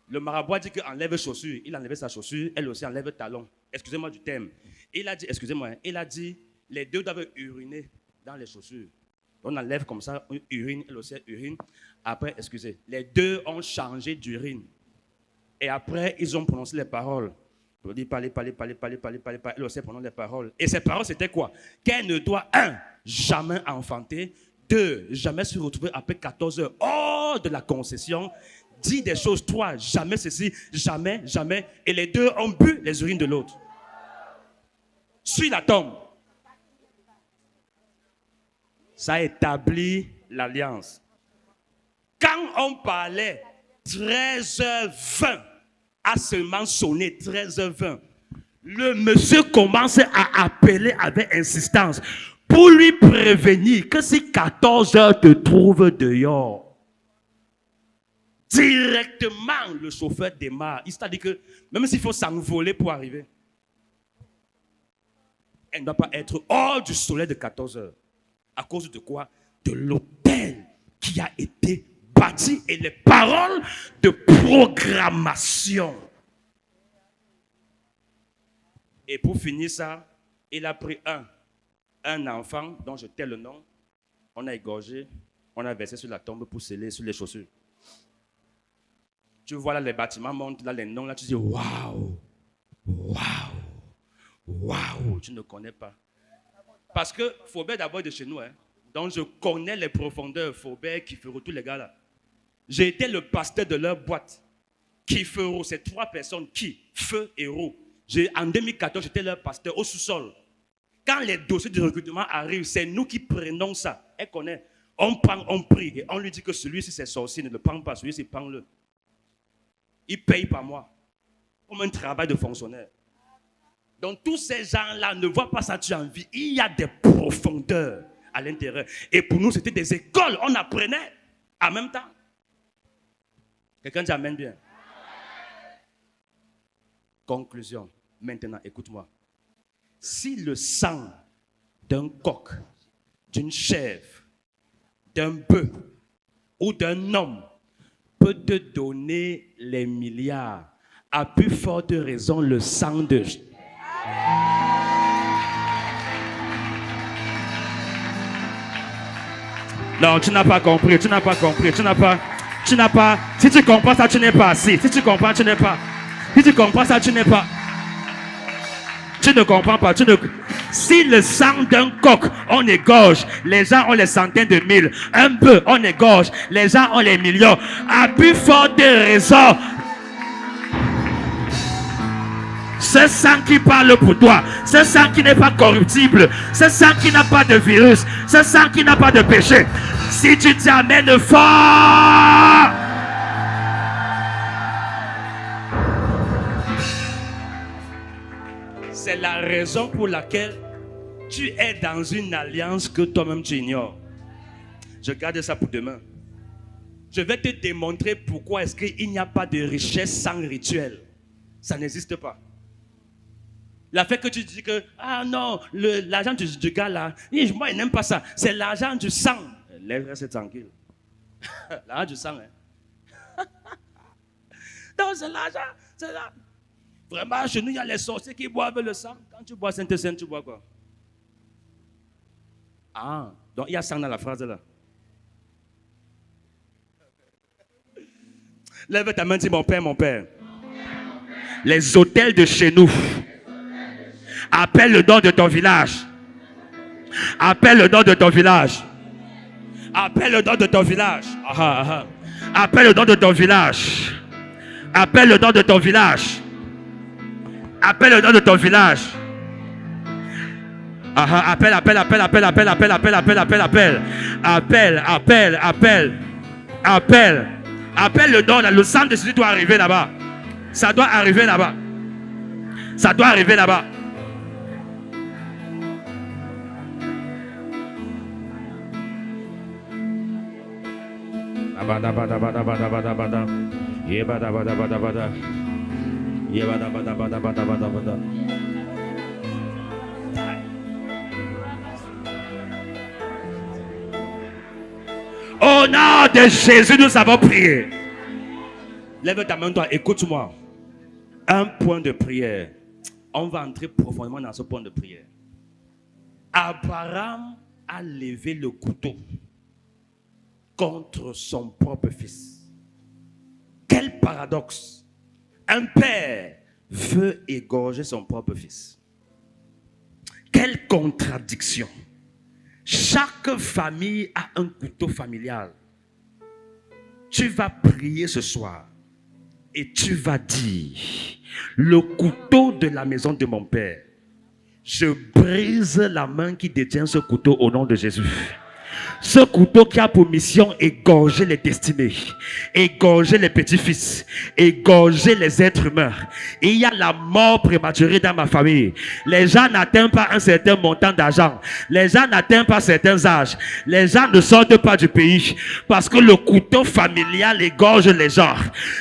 Le marabout a dit qu'enlève chaussures. Il enlève sa chaussure, elle aussi enlève talon. Excusez-moi du terme. Il a dit, il a dit, les deux doivent uriner dans les chaussures. On enlève comme ça, urine, elle aussi urine. Après, les deux ont changé d'urine. Et après, ils ont prononcé les paroles. Pour dire parler. Elle aussi prononce les paroles. Et ces paroles, c'était quoi? Qu'elle ne doit, 1, jamais enfanter. 2, jamais se retrouver après 14 heures hors de la concession, dit des choses. 3, jamais ceci, jamais, jamais. Et les 2 ont bu les urines de l'autre. Suis la tombe. Ça établit l'alliance. Quand on parlait 13h20, a seulement sonné 13h20, le monsieur commence à appeler avec insistance pour lui prévenir que si 14h te trouve dehors, directement le chauffeur démarre. C'est-à-dire que même s'il faut s'envoler pour arriver, elle ne doit pas être hors du soleil de 14h. À cause de quoi? De l'autel qui a été bâti et les paroles de programmation. Et pour finir ça, il a pris un enfant dont je tais le nom. On a égorgé, on a versé sur la tombe pour sceller sur les chaussures. Tu vois là, les bâtiments montent, là, les noms, là, tu dis waouh, waouh, waouh, tu ne connais pas. Parce que Faubert d'abord est de chez nous, hein. Donc je connais les profondeurs. Faubert, Kifero, tous les gars là. J'ai été le pasteur de leur boîte. Kifero, c'est 3 personnes, Ki, Feu et Ro. En 2014, j'étais leur pasteur au sous-sol. Quand les dossiers de recrutement arrivent, c'est nous qui prenons ça. Elle connaît. On prend, on prie et on lui dit que celui-ci c'est sorcier, ne le prends pas, celui-ci prends-le. Il paye par mois. Comme un travail de fonctionnaire. Donc tous ces gens-là ne voient pas ça, tu as envie. Il y a des profondeurs à l'intérieur. Et pour nous, c'était des écoles. On apprenait en même temps. Quelqu'un dit amen bien. Conclusion. Maintenant, écoute-moi. Si le sang d'un coq, d'une chèvre, d'un bœuf ou d'un homme peut te donner les milliards, à plus forte raison le sang de... Non, tu n'as pas compris, tu n'as pas compris, tu n'as pas... Si tu comprends ça, tu n'es pas assis. Si tu comprends, tu n'es pas... Si tu comprends ça, tu n'es pas... Tu ne comprends pas, Si le sang d'un coq, on égorge, les gens ont les centaines de mille. Un bœuf, on égorge, les gens ont les millions. À plus forte raison, ce sang qui parle pour toi, ce sang qui n'est pas corruptible, ce sang qui n'a pas de virus, ce sang qui n'a pas de péché. Si tu t'amènes fort, c'est la raison pour laquelle tu es dans une alliance que toi-même tu ignores. Je garde ça pour demain. Je vais te démontrer pourquoi est-ce qu'il n'y a pas de richesse sans rituel. Ça n'existe pas. La fait que tu dis que, ah non, l'argent du gars là, moi il n'aime pas ça. C'est l'argent du sang. Lève, reste tranquille. L'argent du sang, hein. Non, c'est l'argent, c'est là. Vraiment, chez nous, il y a les sorciers qui boivent le sang. Quand tu bois Sainte-Sainte, tu bois quoi? Ah, donc il y a sang dans la phrase là. Lève ta main, dis mon père, mon père. Les hôtels de chez nous. Appelle le nom de ton village. Appelle le nom de ton village. Appelle le nom de ton village. Appelle le nom de ton village. Appelle le nom de ton village. Appelle le nom de ton village. Appelle. Appelle le nom. Le sang de Jésus doit arriver là-bas. Ça doit arriver là-bas. Ça doit arriver là-bas. Au nom de Jésus, nous avons prié. Lève ta main, toi, écoute-moi. Un point de prière. On va entrer profondément dans ce point de prière. Abraham a levé le couteau contre son propre fils. Quel paradoxe! Un père veut égorger son propre fils. Quelle contradiction! Chaque famille a un couteau familial. Tu vas prier ce soir et tu vas dire, le couteau de la maison de mon père, je brise la main qui détient ce couteau au nom de Jésus. Ce couteau qui a pour mission égorger les destinées, égorger les petits-fils, égorger les êtres humains. Et il y a la mort prématurée dans ma famille. Les gens n'atteignent pas un certain montant d'argent. Les gens n'atteignent pas certains âges. Les gens ne sortent pas du pays parce que le couteau familial égorge les gens.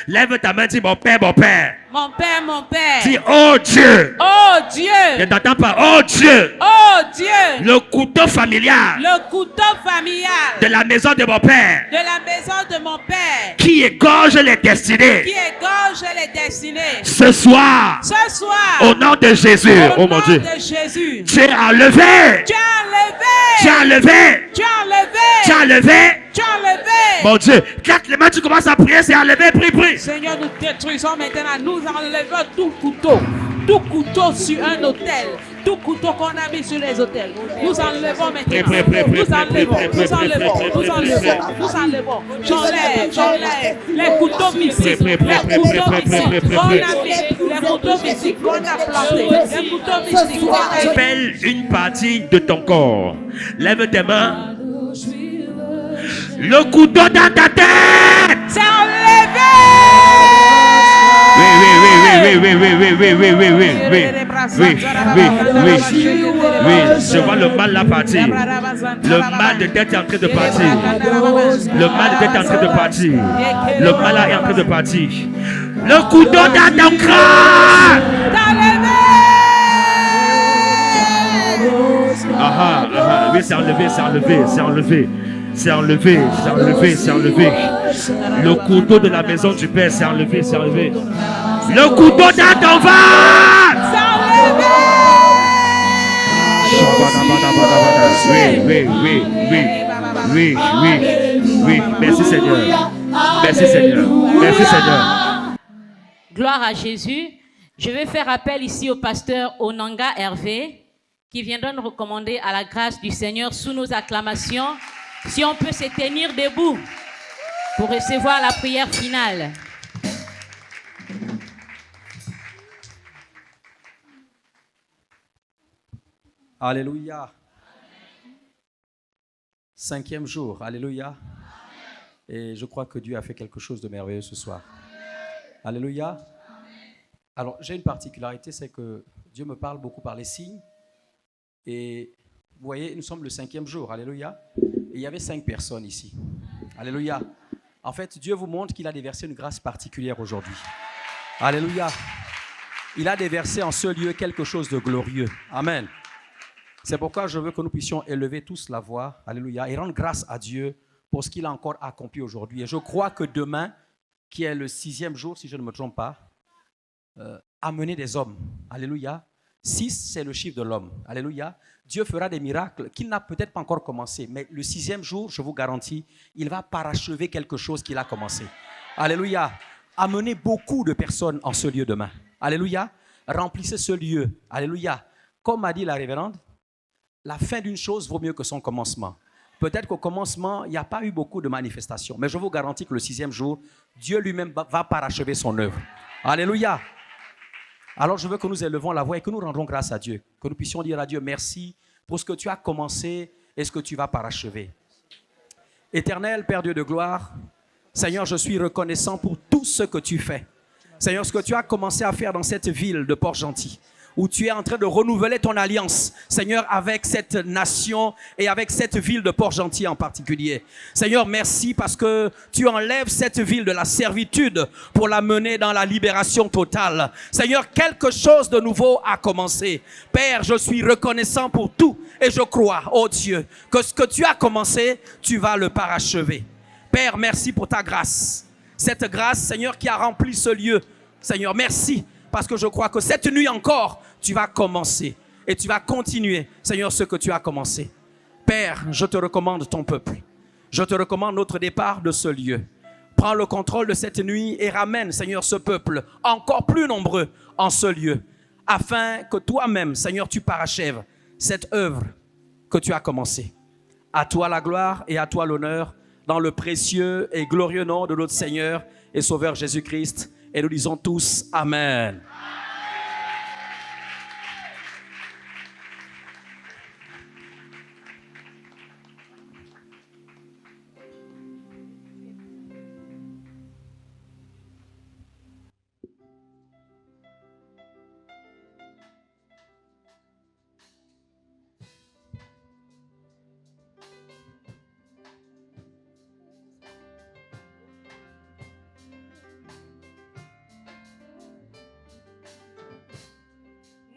Lève ta main, dis mon père, mon père. Mon père, mon père. Dis oh Dieu. Oh Dieu. Ne t'attends pas, oh Dieu. Oh Dieu. Le couteau familial Le couteau familial de la maison de mon père de la maison de mon père qui égorge les destinées. qui égorge les destinées. Ce soir, Ce soir, au nom de Jésus, au oh mon nom Dieu, de Jésus, tu es enlevé, tu as enlevé, tu es enlevé, tu as enlevé, tu es enlevé. tu as enlevé. Mon Dieu, claque les mains, tu commences à prier, c'est enlevé, prie, prie. Seigneur, nous détruisons maintenant, nous enlevons tout couteau sur un autel, tout couteau qu'on a mis sur les autels. Nous enlevons maintenant. Nous enlevons. J'enlève les couteaux mystiques, les couteaux mystiques qu'on a mis, les couteaux mystiques qu'on a plantés, les couteaux mystiques qu'on a mis. Appelle une partie de ton corps. Lève tes mains. Le couteau dans ta tête. C'est enlevé. Oui, je vois le mal là partir. Le mal de tête est en train de partir. Le mal de tête est en train de partir. Le mal là est en train de partir. Le couteau dans ton crâne. Oui, c'est enlevé. C'est enlevé. Le couteau de la maison du Père, c'est enlevé. Le couteau dans ton ventre. Oui. Merci Seigneur. Gloire à Jésus. Je vais faire appel ici au pasteur Onanga Hervé qui viendra nous recommander à la grâce du Seigneur sous nos acclamations. Si on peut se tenir debout pour recevoir la prière finale. Alléluia. 5e jour. Alléluia. Et je crois que Dieu a fait quelque chose de merveilleux ce soir. Alléluia. Alors, j'ai une particularité, c'est que Dieu me parle beaucoup par les signes. Et vous voyez, nous sommes le 5e jour. Alléluia. Et il y avait 5 personnes ici. Alléluia. En fait, Dieu vous montre qu'il a déversé une grâce particulière aujourd'hui. Alléluia. Il a déversé en ce lieu quelque chose de glorieux. Amen. C'est pourquoi je veux que nous puissions élever tous la voix. Alléluia. Et rendre grâce à Dieu pour ce qu'il a encore accompli aujourd'hui. Et je crois que demain, qui est le 6e jour, si je ne me trompe pas, amener des hommes. Alléluia. 6, c'est le chiffre de l'homme. Alléluia. Dieu fera des miracles qu'il n'a peut-être pas encore commencé. Mais le 6e jour, je vous garantis, il va parachever quelque chose qu'il a commencé. Alléluia. Amenez beaucoup de personnes en ce lieu demain. Alléluia. Remplissez ce lieu. Alléluia. Comme a dit la révérende, la fin d'une chose vaut mieux que son commencement. Peut-être qu'au commencement, il n'y a pas eu beaucoup de manifestations. Mais je vous garantis que le 6e jour, Dieu lui-même va parachever son œuvre. Alléluia. Alors je veux que nous élevons la voix et que nous rendons grâce à Dieu. Que nous puissions dire à Dieu merci pour ce que tu as commencé et ce que tu vas parachever. Éternel Père Dieu de gloire, Seigneur, je suis reconnaissant pour tout ce que tu fais. Seigneur, ce que tu as commencé à faire dans cette ville de Port-Gentil, où tu es en train de renouveler ton alliance, Seigneur, avec cette nation et avec cette ville de Port-Gentil en particulier. Seigneur, merci parce que tu enlèves cette ville de la servitude pour la mener dans la libération totale. Seigneur, quelque chose de nouveau a commencé. Père, je suis reconnaissant pour tout et je crois, oh Dieu, que ce que tu as commencé, tu vas le parachever. Père, merci pour ta grâce. Cette grâce, Seigneur, qui a rempli ce lieu. Seigneur, merci. Parce que je crois que cette nuit encore, tu vas commencer et tu vas continuer, Seigneur, ce que tu as commencé. Père, je te recommande ton peuple. Je te recommande notre départ de ce lieu. Prends le contrôle de cette nuit et ramène, Seigneur, ce peuple encore plus nombreux en ce lieu, afin que toi-même, Seigneur, tu parachèves cette œuvre que tu as commencée. À toi la gloire et à toi l'honneur, dans le précieux et glorieux nom de notre Seigneur et Sauveur Jésus-Christ. Et nous disons tous Amen.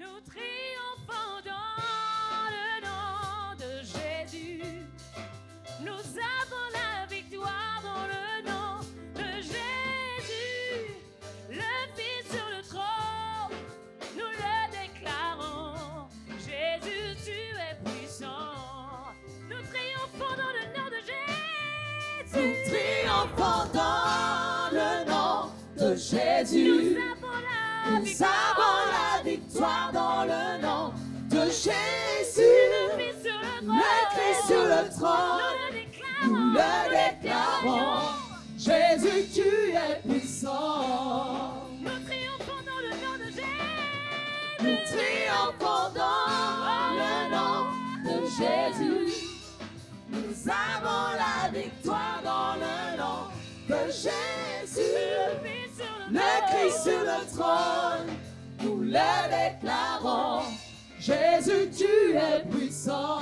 Nous triomphons dans le nom de Jésus. Nous avons la victoire dans le nom de Jésus. Le Fils sur le trône, nous le déclarons. Jésus, tu es puissant. Nous triomphons dans le nom de Jésus. Nous triomphons dans le nom de Jésus. Nous avons la victoire Dans le nom de Jésus. Le Fils sur le trône, Le Christ sur le trône, nous le déclarons. Jésus, tu es puissant. Nous triomphons dans le nom de Jésus. Nous triomphons dans le nom de Jésus. Nous avons la victoire dans le nom de Jésus. Le Christ sur le trône, nous le déclarons. Jésus, tu es puissant.